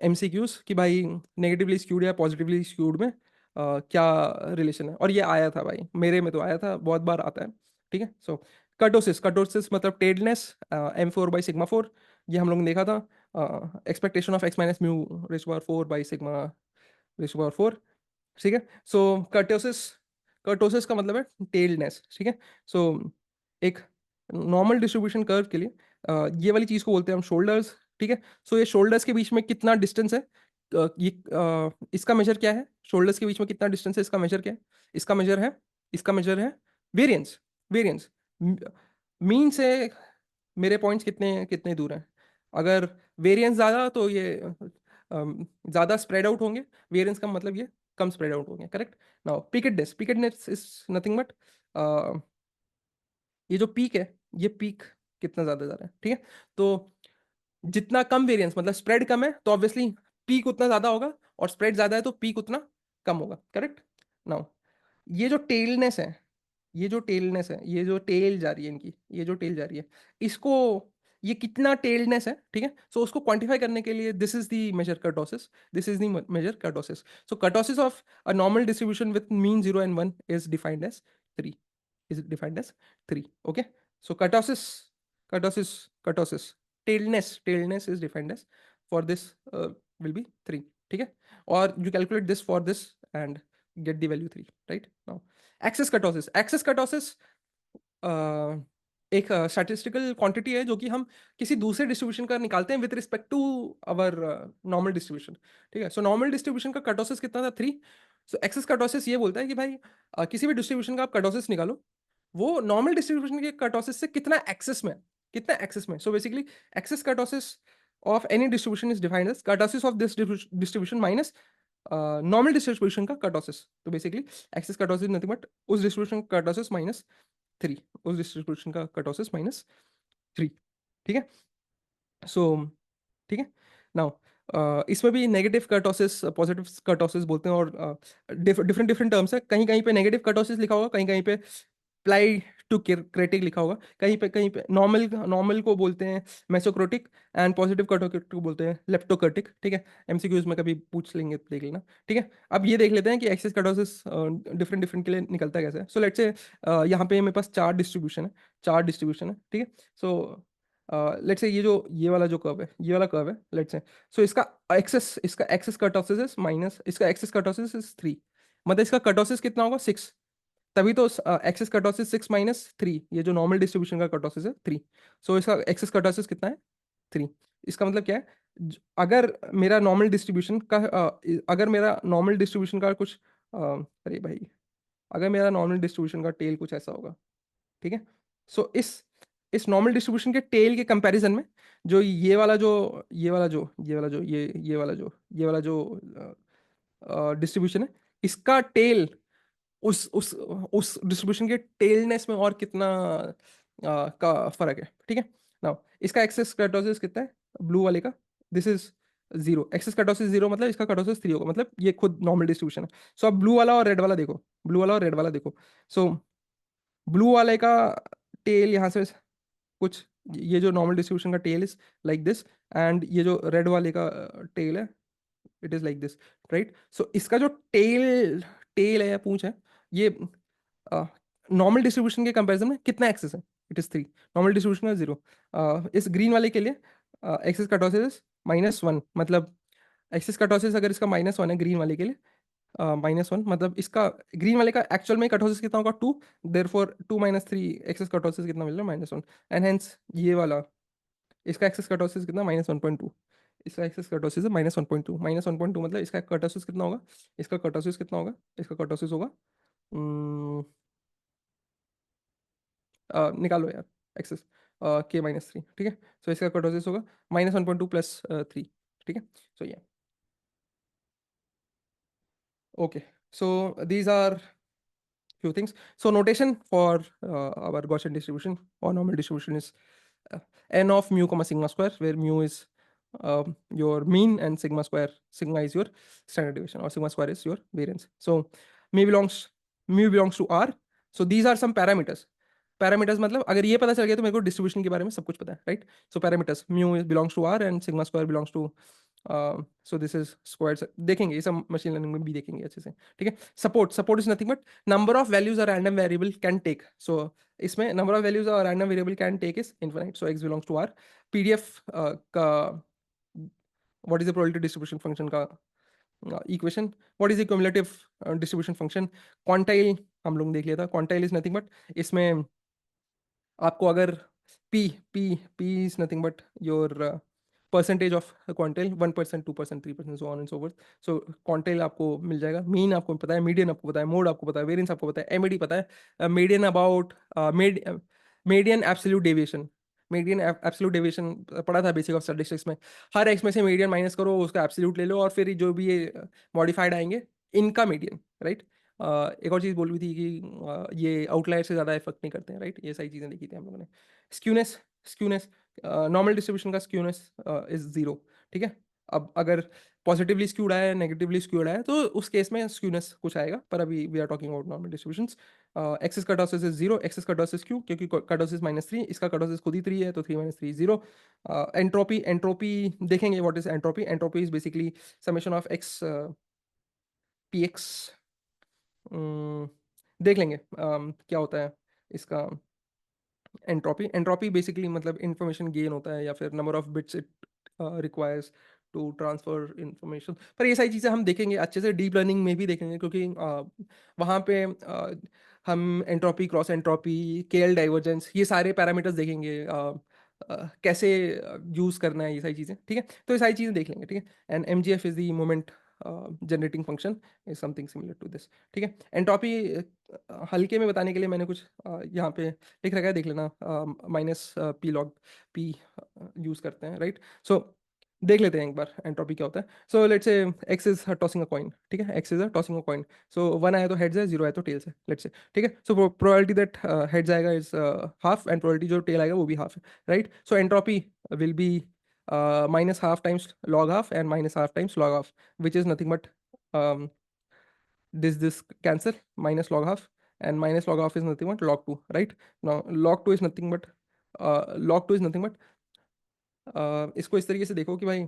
MCQs कि भाई negatively skewed या positively skewed में क्या relation है, और ये आया था भाई, मेरे में तो आया था, बहुत बार आता है, ठीक है? सो कर्टोसिस मतलब टेल्डनेस, M4/σ4, ये हम लोग ने देखा था, expectation of x minus mu raise power 4 by sigma raise power 4, ठीक है? सो कर्टोसिस कर्टोसिस का मतलब है टेल्डनेस, ठीक है? सो एक नॉर्मल डिस्ट्रीब्यूशन कर्व के लिए ये वाली चीज को बोलते हैं हम शोल्डर्स, ठीक है? सो ये शोल्डर्स के बीच में कितना डिस्टेंस है, इसका मेजर क्या है? शोल्डर्स के बीच में कितना डिस्टेंस है, इसका मेजर क्या है? इसका मेजर है वेरिएंस, वेरिएंस मीन से मेरे पॉइंट्स कितने कितने दूर हैं। अगर वेरिएंस ज़्यादा, तो ये ज़्यादा स्प्रेड आउट होंगे, वेरिएंस का मतलब ये कम स्प्रेड आउट होंगे, correct? Now peakedness is nothing but ये जो पीक है, ये पीक कितना ज़्यादा जा रहा है, ठीक है? तो जितना कम वेरिएंस, मतलब स्प्रेड कम है, तो ऑब्वियसली पीक उतना ज़्यादा होगा, और स्प्रेड ज़्यादा है तो पीक उतना कम होगा, करेक्ट? नाउ ये जो टेलनेस है, ये जो टेल जा रही है इनकी, ये जो टेल जा रही है, इसको, ये कितना टेलनेस है, ठीक है? सो उसको क्वांटिफाई करने के लिए this is the measure kurtosis, this is the measure kurtosis. So kurtosis of a normal distribution with mean 0 and 1 is defined as 3, okay? So kurtosis tailness is defined as, for this will be 3, ठीक है? और you calculate this for this and get the value 3, right? Now axis kurtosis, एक statistical quantity है जो कि हम किसी दूसरे डिस्ट्रीब्यूशन का निकालते हैं with respect to our normal distribution. ठीक है, सो नॉर्मल डिस्ट्रीब्यूशन का कर्टोसिस कितना था, 3। सो एक्सेस कर्टोसिस ये बोलता है कि भाई किसी भी डिस्ट्रीब्यूशन का आप कर्टोसिस निकालो, वो नॉर्मल डिस्ट्रीब्यूशन के कर्टोसिस से कितना एक्सेस में है, कितना एक्सेस में। So basically excess kurtosis of any distribution is defined as kurtosis of this distribution minus normal distribution का कर्टोसिस। तो basically excess kurtosis nothing but उस डिस्ट्रीब्यूशन का कर्टोसिस माइनस 3, उस डिस्ट्रीब्यूशन का कर्टोसिस माइनस 3। ठीक है, सो ठीक है। नाउ इसमें भी नेगेटिव कर्टोसिस पॉजिटिव कर्टोसिस बोलते हैं, और डिफरेंट डिफरेंट टर्म्स है। कहीं कहीं पे नेगेटिव कर्टोसिस लिखा होगा, कहीं कहीं पे प्लाई टू क्रेटिक लिखा होगा, कहीं पे नॉर्मल नॉर्मल को बोलते हैं मेसोक्रोटिक, एंड पॉजिटिव कर्टोटिक को बोलते हैं लेप्टोकर्टिक। ठीक है, एमसीक्यूज में कभी पूछ लेंगे तो देख लेना। ठीक है, अब ये देख लेते हैं कि एक्सेस कर्टोसिस डिफरेंट डिफरेंट के लिए निकलता कैसे है। सो लेट्स से यहाँ पे मेरे पास चार डिस्ट्रीब्यूशन है, चार डिस्ट्रीब्यूशन है। ठीक है, सो लेट्स से ये वाला जो कर्व है, ये वाला कर्व है लेट्स से। सो इसका एक्सेस कर्टोसिस इज माइनस, इसका एक्सेस कर्टोसिस इज 3, मतलब इसका कर्टोसिस कितना होगा, 6। तभी तो एक्सेस कर्टोसिस 6 - 3, ये जो नॉर्मल डिस्ट्रीब्यूशन का कर्टोसिस है 3। सो इसका एक्सेस कर्टोसिस कितना है, 3। इसका मतलब क्या है, अगर मेरा नॉर्मल डिस्ट्रीब्यूशन का अगर मेरा नॉर्मल डिस्ट्रीब्यूशन का कुछ अरे भाई, अगर मेरा नॉर्मल डिस्ट्रीब्यूशन का टेल कुछ ऐसा होगा। ठीक है, सो इस नॉर्मल डिस्ट्रीब्यूशन के टेल के कंपैरिजन में जो ये वाला जो डिस्ट्रीब्यूशन है, इसका टेल उस डिस्ट्रीब्यूशन के टेलनेस में और कितना का फर्क है। ठीक है, नाउ इसका एक्सेस कर्टोसिस कितना है ब्लू वाले का, दिस इज 0। एक्सेस कर्टोसिस 0 मतलब इसका कर्टोसिस 3 होगा, मतलब ये खुद नॉर्मल डिस्ट्रीब्यूशन है। सो अब ब्लू वाला और रेड वाला देखो, ब्लू वाला और रेड वाला देखो। सो ब्लू वाले का टेल यहाँ से कुछ, ये जो नॉर्मल डिस्ट्रीब्यूशन का tail is like this, and ये जो रेड वाले का टेल है it is like this, right. So इसका जो टेल टेल है या पूंछ है, ये नॉर्मल डिस्ट्रीब्यूशन के कंपैरिजन में कितना एक्सेस है, इट इज 3। नॉर्मल डिस्ट्रीब्यूशन है 0। इस ग्रीन वाले के लिए एक्सेस कर्टोसिस -1, मतलब एक्सेस कर्टोसिस अगर इसका -1 है ग्रीन वाले के लिए, -1 मतलब इसका ग्रीन वाले का एक्चुअल में कर्टोसिस कितना होगा, 2। देयर फॉर 2 - 3 एक्सेस कर्टोसिस कितना मिल रहा है, -1। एंड हेंस ये वाला, इसका एक्सेस कर्टोसिस कितना, -1.2। इसका एक्सेस कर्टोसिस है -1.2, -1.2 मतलब इसका कर्टोसिस कितना होगा, इसका कर्टोसिस कितना होगा, इसका कर्टोसिस होगा निकालो यार एक्सेस K-3। ठीक है, सो इसका कर्टोसिस होगा -1.2 + 3। ठीक है, सो ये okay. So these are few things. So notation for our Gaussian distribution or normal distribution is n of mu comma sigma square, where mu is your mean and sigma is your standard deviation, or sigma square is your variance. So mu belongs mu belongs to R. So these are some parameters. Parameters मतलब अगर ये पता चल गया तो मेरे को distribution के बारे में सब कुछ पता है, right. So parameters mu belongs to r and sigma square belongs to, so this is square, देखेंगे ये सब मशीन लर्निंग में भी देखेंगे अच्छे से। ठीक है, support is nothing but number of values और random variable can take. So इसमें नंबर ऑफ वैल्यूज और random variable can take is infinite, so X belongs to R. PDF का what is the probability distribution function का equation, what is the cumulative distribution function. Quantile हम लोग देख लिया था, quantile is nothing but इसमें आपको अगर P is nothing but your percentage of quantile, 1%, 2%, 3%, so on and so fourth. So quantile आपको मिल जाएगा, मीन आपको पता है, मीडियन आपको पता है, मोड आपको पता है, वेरिएंस आपको पता है, एमएडी पता है, median about median absolute deviation. Median absolute deviation पढ़ा था बेसिक ऑफ स्टैटिस्टिक्स में। हर एक्स में से मीडियन माइनस करो, उसका एब्सोल्यूट ले लो, और फिर जो भी ये मॉडिफाइड आएंगे इनका मीडियन, राइट। एक और चीज़ बोल रही थी कि ये आउटलायर से ज़्यादा इफेक्ट नहीं करते हैं, राइट। ये सारी चीज़ें देखी थी हम लोगों ने। स्क्यूनेस स्क्यूनेस नॉर्मल डिस्ट्रीब्यूशन का स्क्यूनेस इज 0। ठीक है, अब अगर पॉजिटिवली स्क्यूड आया है, नेगेटिवली स्क्यूड आया है, तो उस केस में स्क्यूनेस कुछ आएगा, पर अभी we are talking about normal distributions. Excess kurtosis is 0, excess kurtosis क्यों, क्योंकि कर्टोसिस -3, इसका कर्टोसिस खुद ही 3 है, तो 3 - 3 0। एंट्रोपी देखेंगे, what is entropy. Entropy is basically summation of x p x, देख लेंगे क्या होता है इसका एंट्रोपी। एंट्रोपी बेसिकली मतलब इंफॉर्मेशन गेन होता है, या फिर number of bits it requires to transfer information. पर ये सारी चीज़ें हम देखेंगे अच्छे से, डीप लर्निंग में भी देखेंगे, क्योंकि वहाँ पे हम entropy, cross entropy, KL divergence, ये सारे पैरामीटर्स देखेंगे, कैसे यूज़ करना है ये सारी चीज़ें, ठीक है। तो ये सारी चीज़ें देख लेंगे, ठीक है। And m g f is the moment generating function is something similar to this, ठीक है। एंट्रोपी हल्के में बताने के लिए मैंने कुछ यहाँ पे लिख रखा है, देख लेना। Minus P log P use करते हैं, राइट। सो देख लेते हैं एक बार एंट्रोपी क्या होता है। So let's say x is tossing a coin, ठीक है। X is tossing a coin. So one आया तो हेड्स है, जीरो आया तो टेल्स है, लेट्स से, ठीक है। सो प्रोबेबिलिटी दैट हेड्स आएगा इज हाफ, एंड प्रोबेबिलिटी जो टेल आएगा वो भी हाफ है, right. So entropy will be minus half times log half and minus half times log half, which is nothing but um, this cancel, minus log half, and minus log half is nothing but log 2, right? Now log 2 is nothing but log 2 is nothing but इसको इस तरीके से देखो कि भाई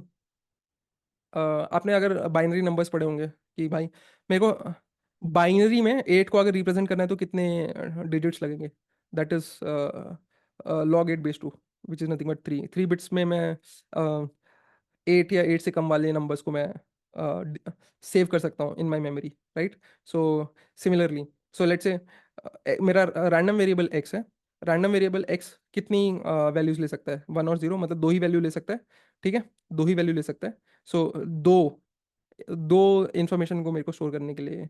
आपने अगर binary numbers पढ़े होंगे कि भाई मेरे को बाइनरी में 8 को अगर रिप्रेजेंट करना है तो कितने डिजिट्स लगेंगे, that is log 8 base 2, which is nothing but 3 bits में मैं 8 या 8 से कम वाले नंबर्स को मैं सेव कर सकता हूँ in my memory, right. So similarly, so let's say मेरा रैंडम वेरिएबल एक्स है। रैंडम वेरिएबल एक्स कितनी वैल्यूज ले सकता है, 1 और 0, मतलब दो ही वैल्यू ले सकता है, ठीक है। दो ही वैल्यू ले सकता है। सो दो दो इंफॉर्मेशन को मेरे को स्टोर करने के लिए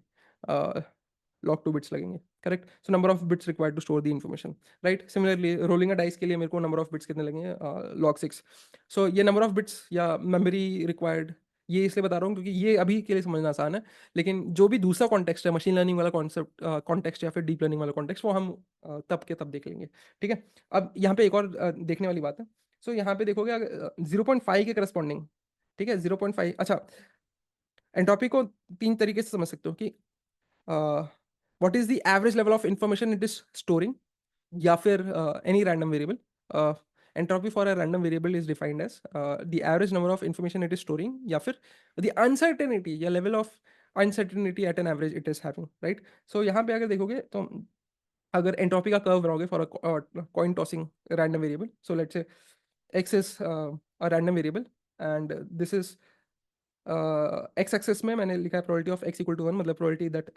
लॉग 2 बिट्स लगेंगे, correct. So number of bits required to store the information, right. Similarly rolling a dice के लिए मेरे को नंबर ऑफ बिट्स कितने लगेंगे, लॉग 6। सो ये नंबर ऑफ बिट्स या मेमोरी रिक्वायर्ड, ये इसलिए बता रहा हूँ क्योंकि ये अभी के लिए समझना आसान है, लेकिन जो भी दूसरा कॉन्टेक्स्ट है, मशीन लर्निंग वाला कॉन्सेप्ट कॉन्टेक्स्ट या फिर डीप लर्निंग वाला कॉन्टेक्स्ट, वो हम तब के तब देख लेंगे, ठीक है। अब यहाँ पे एक और देखने वाली बात है। सो यहाँ पे देखोगे 0.5 के करस्पॉन्डिंग, ठीक है, 0.5। अच्छा, एंट्रोपी को तीन तरीके से समझ सकते हो कि what is the average level of information it is storing, या फिर any random variable. Entropy for a random variable is defined as the average number of information it is storing, या फिर द अनसर्टेनिटी या level of uncertainty at an average it is having, right. So यहाँ पे अगर देखोगे तो अगर entropy का कर्व बनाओगे for a coin tossing random variable, so let's say x is a random variable and this is x axis में मैंने लिखा है probability of x equal to 1, मतलब प्रोबेबिलिटी दैट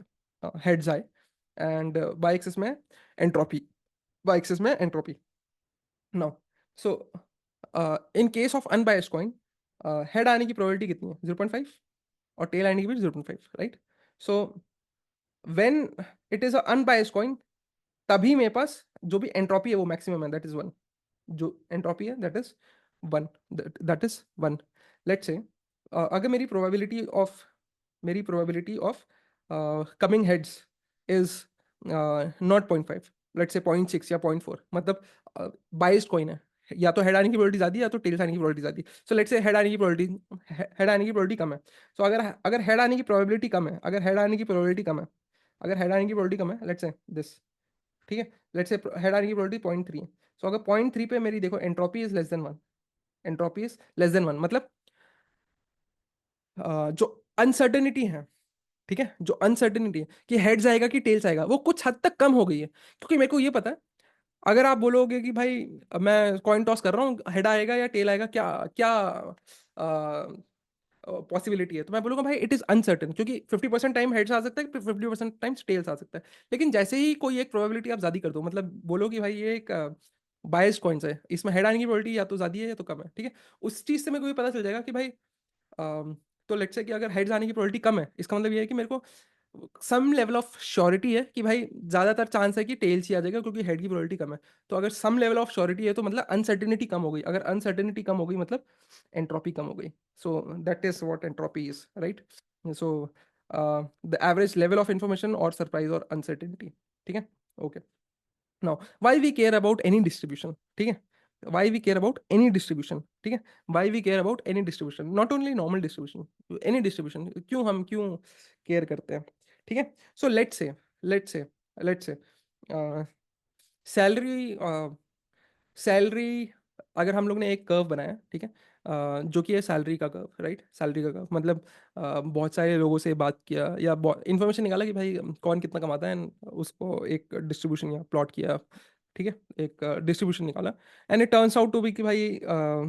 हेड्स आए, एंड y एक्सिस में entropy, y axis में entropy. Now so in case of unbiased coin, head आने की प्रोबेबिलिटी कितनी है, 0.5, और टेल आने की भी 0.5, right. So when it is a unbiased coin, तभी मेरे पास जो भी एंट्रोपी है वो मैक्सिमम है, दैट इज 1। जो एंट्रोपी है that is 1, that is 1। Let's say अगर मेरी probability of coming heads is not 0.5, let's say 0.6 या 0.4, मतलब बाइस्ड कॉइन है, या तो हेड आने की प्रोबेबिलिटी ज़्यादा है या तो टेल्स आने की प्रोबेबिलिटी ज़्यादा है। सो लेट्स से हेड आने की प्रोबेबिलिटी कम है। सो अगर अगर हेड आने की प्रोबेबिलिटी कम है, अगर हेड आने की प्रोबेबिलिटी कम है, अगर हेड आने की प्रोबेबिलिटी कम है, लेट्स से दिस, ठीक है। लेट्स से हेड आने की प्रोबेबिलिटी 0.3 है। सो अगर 0.3 पे मेरी देखो entropy is less then 1, entropy is less then 1, मतलब जो अनसर्टेनिटी है, ठीक है, जो अनसर्टेनिटी है कि हेड्स आएगा कि टेल्स आएगा, वो कुछ हद तक कम हो गई है, क्योंकि मेरे को ये पता है अगर आप बोलोगे कि भाई मैं कॉइन टॉस कर रहा हूँ, हेड आएगा या टेल आएगा, क्या क्या पॉसिबिलिटी है, तो मैं बोलूँगा भाई इट इज़ अनसर्टेन, क्योंकि 50% टाइम हेड्स आ सकता है, 50% टाइम्स टेल्स आ सकता है। लेकिन जैसे ही कोई एक प्रोबेबिलिटी आप ज़्यादा कर दो, मतलब बोलो कि भाई ये एक बायस्ड कॉइन्स है, इसमें हेड आने की प्रोबेबिलिटी या तो ज़्यादा है या तो कम है, ठीक है। उस चीज़ से मेरे को ये पता चल जाएगा कि भाई तो लेट्स से कि अगर हेड्स आने की प्रोबेबिलिटी कम है, इसका मतलब ये है कि मेरे को सम लेवल ऑफ श्योरिटी है कि भाई ज़्यादातर चांस है कि टेल्स ही आ जाएगा, क्योंकि हेड की प्रोबेबिलिटी कम है। तो अगर सम लेवल ऑफ श्योरिटी है तो मतलब अनसर्टेनिटी कम हो गई, अगर अनसर्टेनिटी कम हो गई मतलब एंट्रोपी कम हो गई। So that is what entropy is, right. So the average level of information और सरप्राइज और अनसर्टेनिटी, ठीक है। Okay, now why we care about any distribution, ठीक है, why we care about any distribution, ठीक है, why we care about any distribution, not only normal distribution, any distribution, क्यों care करते हैं, ठीक है। So let's say salary salary अगर हम लोग ने एक कर्व बनाया, ठीक है, जो कि है सैलरी का कर्व, राइट। सैलरी का कर्व मतलब बहुत सारे लोगों से बात किया या इन्फॉर्मेशन निकाला कि भाई कौन कितना कमाता है, and उसको एक डिस्ट्रीब्यूशन या प्लॉट किया ठीक है, एक डिस्ट्रीब्यूशन निकाला, and it turns out to be कि भाई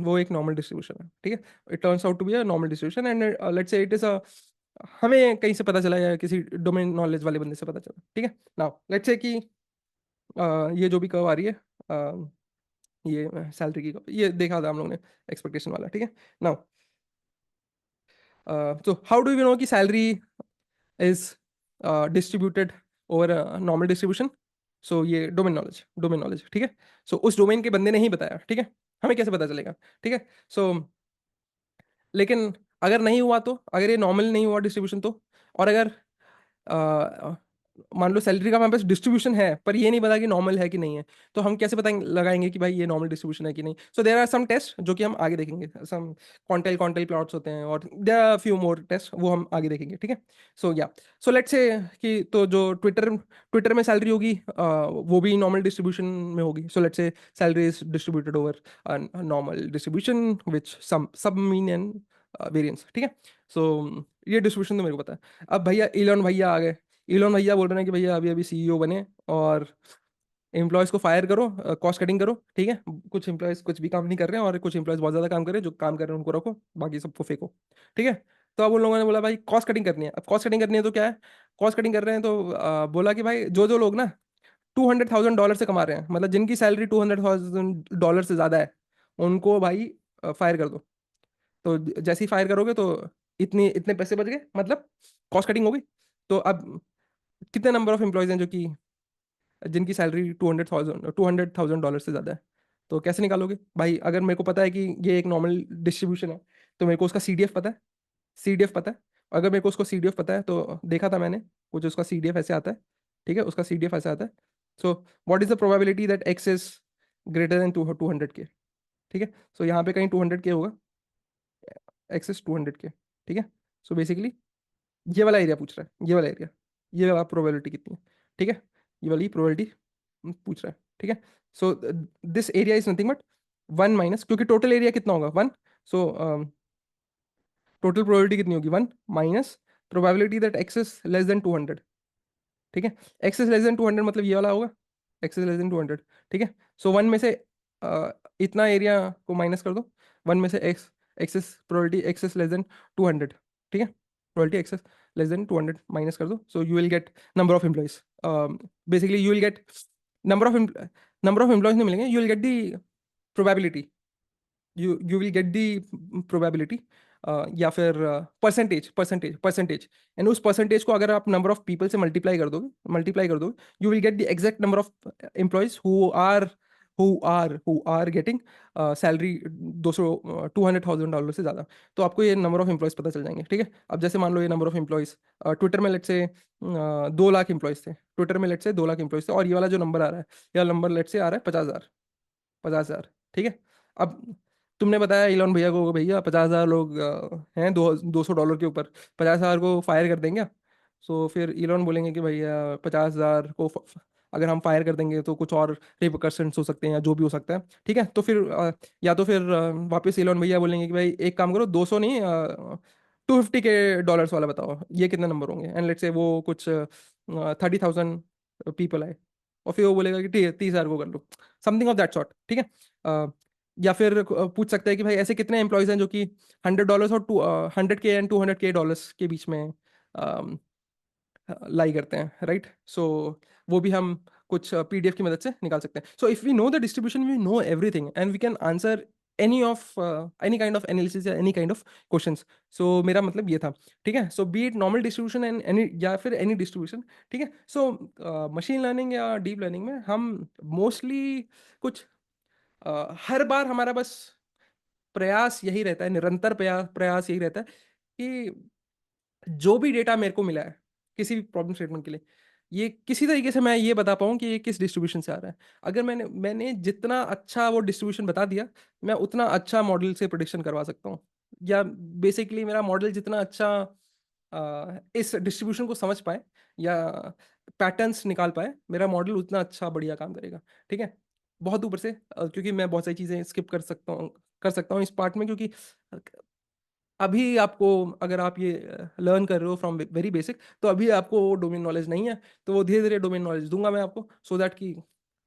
वो एक नॉर्मल डिस्ट्रीब्यूशन है, ठीक है, it turns out to be a normal distribution, and let's say it is a, हमें कहीं से पता चला या किसी डोमेन नॉलेज वाले बंदे से पता चला, ठीक है। नाउ लेट्स से कि ये जो भी कर्व आ रही है, ये सैलरी की curve, ये देखा था हम लोगों ने एक्सपेक्टेशन वाला, ठीक है। Now so how do we know कि salary is distributed over a normal distribution? So ये डोमेन नॉलेज, ठीक है। सो उस डोमेन के बंदे ने ही बताया, ठीक है, हमें कैसे पता चलेगा, ठीक है। सो लेकिन अगर नहीं हुआ तो, अगर ये नॉर्मल नहीं हुआ डिस्ट्रीब्यूशन तो, और अगर अ, मान लो सैलरी का हमारे पास डिस्ट्रीब्यूशन है पर ये नहीं पता कि नॉर्मल है कि नहीं है, तो हम कैसे पता लगाएंगे कि भाई ये नॉर्मल डिस्ट्रीब्यूशन है कि नहीं? So there are some test जो कि हम आगे देखेंगे, सम क्वांटाइल प्लॉट्स होते हैं, और there are few more test, वो हम आगे देखेंगे, ठीक है। सो या, सो लेट्स से कि तो जो ट्विटर ट्विटर में सैलरी होगी वो भी नॉर्मल डिस्ट्रीब्यूशन में होगी। So let's say salary is distributed over normal distribution which सब मीन एंड वेरिएंस, ठीक है। सो ये डिस्ट्रीब्यूशन तो मेरे को पता है। अब भैया इलॉन भैया आ गए, इलॉन भैया बोल रहे हैं कि भैया अभी अभी सीईओ बने और एम्प्लॉयज को फायर करो, कॉस्ट कटिंग करो, ठीक है। कुछ एम्प्लॉयज कुछ भी काम नहीं कर रहे हैं और कुछ एम्प्लॉयज बहुत ज्यादा काम कर रहे हैं, जो काम कर रहे हैं उनको रखो, बाकी सबको फेंको, ठीक है। तो अब उन लोगों ने बोला भाई कॉस्ट कटिंग करनी है। अब कॉस्ट कटिंग करनी है तो क्या है, कॉस्ट कटिंग कर रहे हैं तो बोला कि भाई जो जो लोग ना $200,000 से कमा रहे हैं, मतलब जिनकी सैलरी $200,000 से ज्यादा है, उनको भाई फायर कर दो। तो जैसे ही फायर करोगे तो इतनी इतने पैसे बच गए, मतलब कॉस्ट कटिंग हो गई। तो अब कितने नंबर ऑफ एम्प्लॉयज हैं जो कि जिनकी सैलरी $200,000 से ज़्यादा है? तो कैसे निकालोगे भाई? अगर मेरे को पता है कि ये एक नॉर्मल डिस्ट्रीब्यूशन है, तो मेरे को उसका सीडीएफ पता है, सीडीएफ पता है। अगर मेरे को उसको सीडीएफ पता है तो देखा था मैंने, कुछ उसका सीडीएफ ऐसे आता है, ठीक है, उसका सीडीएफ ऐसे आता है। So what is the probability that x is greater then 200K, ठीक है। सो यहाँ पे कहीं 200K होगा, एक्स इज 200K, ठीक है। सो बेसिकली ये वाला एरिया पूछ रहा है, ये वाला एरिया, ये वाला प्रोबेबिलिटी कितनी है, ठीक है, ये वाली प्रोबेबिलिटी पूछ रहा है, ठीक है। So this area is nothing but 1 minus, क्योंकि टोटल एरिया कितना होगा 1, सो टोटल प्रोबेबिलिटी कितनी होगी 1 minus probability that x is less then 200, ठीक है। एक्स इज लेस देन 200 मतलब ये वाला होगा, एक्स इज लेस देन 200, ठीक है। सो 1 में से इतना एरिया को माइनस कर दो, 1 में से x, x is probability x is less then 200, ठीक है, probability x is less then 200 minus कर दो, so you will get number of employees. Basically you will get number of number of employees नहीं मिलेंगे, you will get the probability, you will get the probability, या फिर percentage and उस percentage को अगर आप नंबर ऑफ पीपल से multiply कर दोगे you will get the exact number of employees who are getting salary 200,000 से ज़्यादा। तो आपको ये नंबर ऑफ एम्प्लॉयज पता चल जाएंगे, ठीक है। अब जैसे मान लो ये नंबर ऑफ एम्प्लॉयज ट्विटर में लेट से 2 लाख एम्प्लॉयज थे, ट्विटर में लेट से 2 लाख एम्प्लॉयज थे, और ये वाला जो नंबर आ रहा है, यह नंबर लेट से आ रहा है 50,000, 50,000, ठीक है। अब तुमने बताया इलॉन भैया को, भैया 50,000 लोग हैं $200 के ऊपर, 50,000 को फायर कर देंगे। सो फिर इलॉन बोलेंगे कि भैया 50,000 को अगर हम फायर कर देंगे तो कुछ और रिपरकशंस हो सकते हैं या जो भी हो सकता है, ठीक है। तो फिर या तो फिर वापस इलॉन भैया बोलेंगे कि भाई एक काम करो, 200 नहीं, $250K वाला बताओ, ये कितने नंबर होंगे, एंड लेट्स से वो कुछ 30,000 पीपल आए, और फिर वो बोलेगा कि ठीक है 30,000 को कर लो, समथिंग ऑफ दैट सॉर्ट, ठीक है। या फिर पूछ सकते हैं कि भाई ऐसे कितने एम्प्लॉयज हैं जो कि $100 और 100K एंड $200K के बीच में लाई करते हैं, राइट। सो वो भी हम कुछ पीडीएफ की मदद से निकाल सकते हैं। So if we know the distribution we know everything and we can answer any kind of analysis या any kind of questions. So मेरा मतलब ये था, ठीक है। So be it normal distribution and any या फिर एनी डिस्ट्रीब्यूशन, ठीक है। सो मशीन लर्निंग या डीप लर्निंग में हम मोस्टली कुछ हर बार हमारा बस प्रयास यही रहता है, निरंतर प्रयास यही रहता है कि जो भी डेटा मेरे को मिला है किसी भी प्रॉब्लम स्टेटमेंट के लिए, ये किसी तरीके से मैं ये बता पाऊँ कि ये किस डिस्ट्रीब्यूशन से आ रहा है। अगर मैंने जितना अच्छा वो डिस्ट्रीब्यूशन बता दिया, मैं उतना अच्छा मॉडल से प्रिडिक्शन करवा सकता हूँ, या बेसिकली मेरा मॉडल जितना अच्छा इस डिस्ट्रीब्यूशन को समझ पाए या पैटर्न्स निकाल पाए, मेरा मॉडल उतना अच्छा बढ़िया काम करेगा, ठीक है। बहुत ऊपर से क्योंकि मैं बहुत सारी चीज़ें स्किप कर सकता हूँ इस पार्ट में, क्योंकि अभी आपको, अगर आप ये लर्न कर रहे हो फ्रॉम वेरी बेसिक, तो अभी आपको डोमेन नॉलेज नहीं है, तो वो धीरे धीरे डोमेन नॉलेज दूंगा मैं आपको, सो दैट कि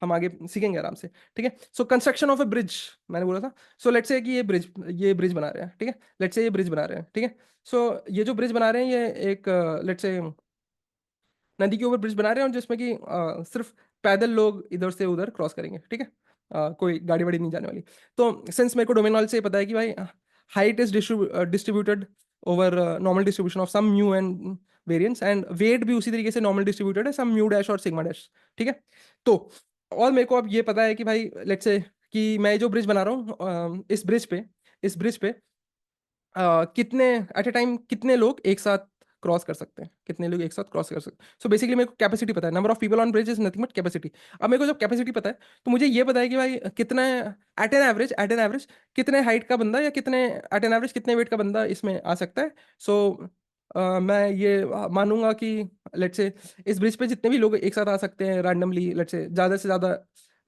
हम आगे सीखेंगे आराम से, ठीक है। So construction of A bridge मैंने बोला था। सो लेट्स से कि ये ब्रिज बना रहे हैं, ठीक है। लेट्स से ये ब्रिज बना रहे हैं, ठीक है। सो ये जो ब्रिज बना रहे हैं ये एक लेट्स से नदी के ऊपर ब्रिज बना रहे हैं और जिसमें कि सिर्फ पैदल लोग इधर से उधर क्रॉस करेंगे, ठीक है। कोई गाड़ी वाड़ी नहीं जाने वाली। तो सिंस मेरे को डोमेन नॉलेज से पता है कि भाई height is distributed over normal distribution of some mu and variance, and weight भी उसी तरीके से नॉर्मल डिस्ट्रीब्यूटेड है सम म्यू डैश और सिग्मा डैश, ठीक है। तो और मेरे को अब ये पता है कि भाई लेट्स से कि मैं जो ब्रिज बना रहा हूँ इस ब्रिज पे कितने एट ए टाइम कितने लोग एक साथ क्रॉस कर सकते हैं, कितने लोग एक साथ क्रॉस कर सकते हैं। सो बेसिकली मेरे को कैपेसिटी पता है, number of people on bridge is nothing but capacity. अब मेरे को जब कैपेसिटी पता है तो मुझे ये पता है कि भाई कितना एट एन एवरेज कितने हाइट का बंदा या कितने एट एन एवरेज कितने वेट का बंदा इसमें आ सकता है। सो मैं ये मानूंगा कि लेट्स से इस ब्रिज पे जितने भी लोग एक साथ आ सकते हैं रैंडमली, लेट्स से ज़्यादा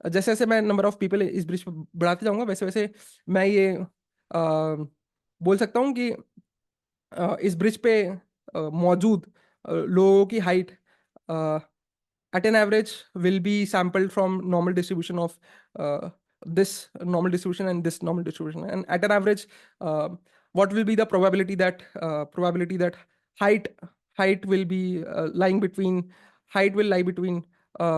जैसे जैसे मैं नंबर ऑफ पीपल इस ब्रिज पे बढ़ाते जाऊंगा वैसे वैसे मैं ये बोल सकता हूँ कि इस ब्रिज पे मौजूद लोगों की height at an average will be sampled from normal distribution of this normal distribution and this normal distribution, and at an average what will be the probability that height height will be lying between height will lie between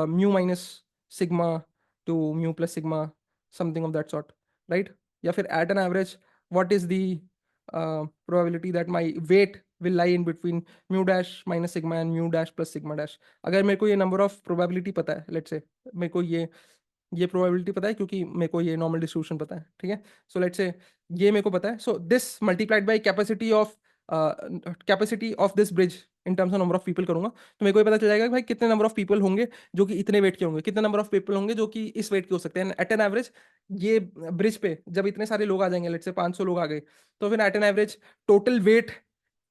mu minus sigma to mu plus sigma, something of that sort, right? या फिर at an average what is the probability that my weight will lie in between mu dash minus sigma and mu dash plus sigma dash। अगर मेरे को ये number of probability पता है, let's से मेरे को ये प्रोबेबिलिटी पता है क्योंकि मेरे को ये नॉर्मल डिस्ट्रीब्यूशन पता है, ठीक है। सो लेट्स से ये मेरे को पता है, so this multiplied by capacity of this bridge in terms of number of people करूंगा तो मेरे को ये पता चल जाएगा कि भाई कितने नंबर ऑफ पीपल होंगे जो कि इतने वेट के होंगे, कितने नंबर ऑफ पीपल होंगे जो कि इस वेट के हो सकते हैं। एट एन एवरेज ये ब्रिज पे जब इतने सारे लोग आ जाएंगे, लेट्स से 500 लोग आ गए, तो फिर at an average total weight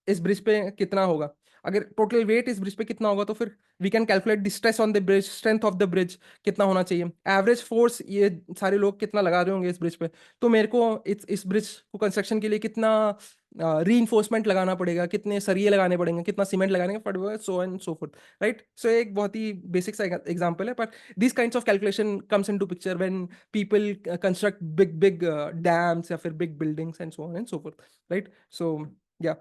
इस ब्रिज पे कितना होगा। अगर टोटल वेट इस ब्रिज पे कितना होगा तो फिर we can calculate the stress on the bridge, strength of the bridge कितना होना चाहिए, एवरेज फोर्स ये सारे लोग कितना लगा रहे होंगे इस ब्रिज पे। तो मेरे को इस ब्रिज को कंस्ट्रक्शन के लिए कितना रीइंफोर्समेंट लगाना पड़ेगा, कितने सरिये लगाने पड़ेंगे, कितना सीमेंट लगाने पड़ेगा, so and so forth, right. So एक बहुत ही बेसिक सा एग्जांपल है, but this kinds of calculation comes into picture when people construct big big dams या फिर big buildings and so on and so forth, right. So yeah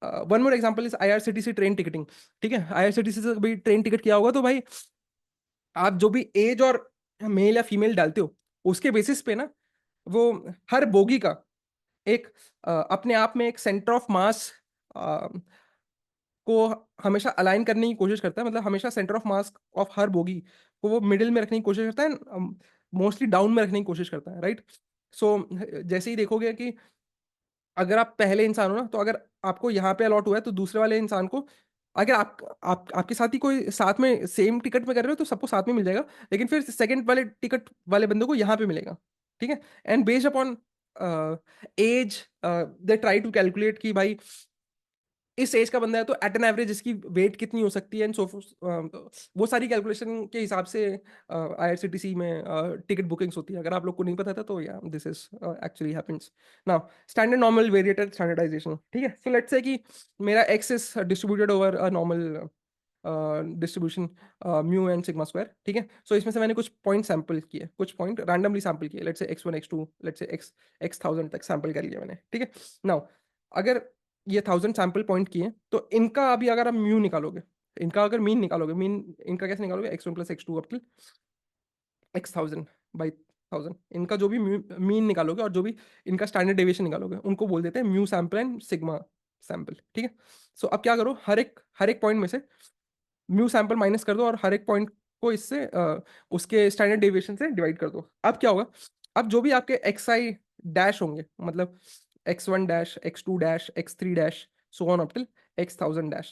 one more example is IRCTC train ticketing, ठीक है। IRCTC से कभी train ticket किया होगा तो भाई आप जो भी एज और मेल या फीमेल डालते हो उसके बेसिस पे ना वो हर बोगी का एक अपने आप में एक सेंटर ऑफ मास को हमेशा अलाइन करने की कोशिश करता है, मतलब हमेशा centre of mass of her bogie को वो मिडिल में रखने की कोशिश करता है, मोस्टली डाउन में रखने की कोशिश करता है, राइट। सो जैसे ही देखोगे कि अगर आप पहले इंसान हो ना तो अगर आपको यहाँ पे अलॉट हुआ है तो दूसरे वाले इंसान को अगर आपके साथ ही कोई साथ में सेम टिकट में कर रहे हो तो सबको साथ में मिल जाएगा, लेकिन फिर सेकंड वाले टिकट वाले बंदे को यहाँ पे मिलेगा, ठीक है। And based upon age they try to calculate कि भाई इस एज का बंदा है तो एट एन एवरेज इसकी वेट कितनी हो सकती है एंड सो वो सारी कैलकुलेशन के हिसाब से आईआरसीटीसी में टिकट बुकिंग्स होती है। अगर आप लोग को नहीं पता था तो yeah this is actually happens now. Standard normal variated standardization, ठीक है। सो लेट्स से कि मेरा X is distributed over a normal distribution mu and sigma square, ठीक है। सो इसमें से मैंने कुछ पॉइंट सैंपल किए, कुछ पॉइंट रैंडमली सैंपल किए, let's say x1 x2 let's say x 1000 तक सैंपल कर लिया मैंने, ठीक है। नाउ अगर ये 1000 सैंपल पॉइंट किए तो इनका अभी अगर आप म्यू निकालोगे, इनका अगर मीन निकालोगे, मीन इनका कैसे निकालोगे, x1 plus x2 up till x 1000 by 1000, इनका जो भी मीन निकालोगे और जो भी इनका स्टैंडर्ड डेविएशन निकालोगे उनको बोल देते हैं mu sample and sigma sample, ठीक है। सो अब क्या करो, हर एक पॉइंट में से म्यू सैंपल माइनस कर दो और हर एक पॉइंट को इससे उसके स्टैंडर्ड डेविएशन से डिवाइड कर दो। अब क्या होगा, अब जो भी आपके एक्स आई डैश होंगे, मतलब x1 dash x2 dash x3 dash so on up till x 1000 dash,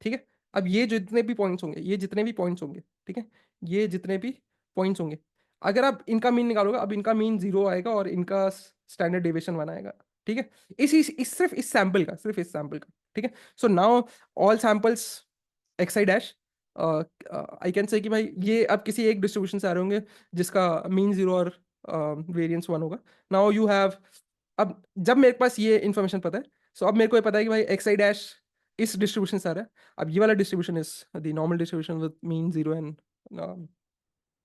ठीक है। अब ये जितने भी पॉइंट्स होंगे, ये जितने भी पॉइंट्स होंगे, ठीक है, ये जितने भी पॉइंट्स होंगे, अगर आप इनका मीन निकालोगे, अब इनका मीन 0 आएगा और इनका स्टैंडर्ड डेविएशन 1 आएगा, ठीक है। सिर्फ इस सैंपल का, ठीक है। So now all samples x I dash I can say कि भाई ये अब किसी एक डिस्ट्रीब्यूशन से आ रहे होंगे जिसका मीन 0 और वेरिएंस 1 होगा। नाउ यू हैव, अब जब मेरे पास ये इन्फॉर्मेशन पता है, सो अब मेरे को ये पता है कि भाई एक्स आई डैश इस डिस्ट्रीब्यूशन से आ रहा है। अब ये वाला distribution is the normal distribution with mean 0 and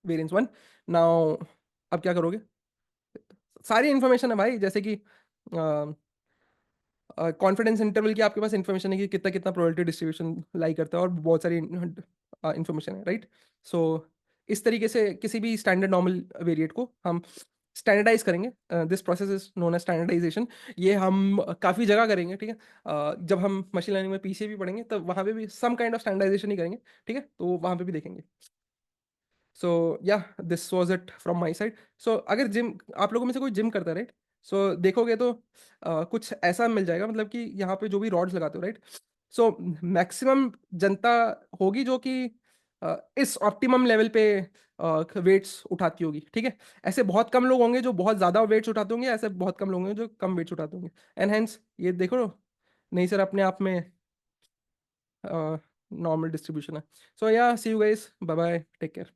variance 1। Now अब क्या करोगे? सारी इन्फॉर्मेशन है भाई, जैसे कि कॉन्फिडेंस इंटरवल की आपके पास इन्फॉर्मेशन है कि कितना कितना प्रोबेबिलिटी डिस्ट्रीब्यूशन लाई करता है, और बहुत सारी इन्फॉर्मेशन है, राइट? सो इस तरीके से किसी भी स्टैंडर्ड नॉर्मल वेरिएट को हम स्टैंडर्डाइज करेंगे। This process is known as standardization. ये हम काफ़ी जगह करेंगे, ठीक है? जब हम मशीन लर्निंग में पीछे भी पढ़ेंगे तब वहाँ पे भी सम काइंड ऑफ स्टैंडर्डाइजेशन ही करेंगे, ठीक है? तो वहाँ पे भी देखेंगे। So yeah this was it from my side. So अगर जिम, आप लोगों में से कोई जिम करता है, राइट? सो देखोगे तो कुछ ऐसा मिल जाएगा, मतलब कि यहाँ पे जो भी रॉड्स लगाते हो, राइट? सो मैक्सिमम जनता होगी जो कि इस ऑप्टिमम लेवल पे वेट्स उठाती होगी, ठीक है? ऐसे बहुत कम लोग होंगे जो बहुत ज़्यादा वेट्स उठाते होंगे, ऐसे बहुत कम लोग होंगे जो कम वेट्स उठाते होंगे। एंड हेंस ये देखो, नहीं सर, अपने आप में नॉर्मल डिस्ट्रीब्यूशन है। So yeah see you guys, bye bye, take care.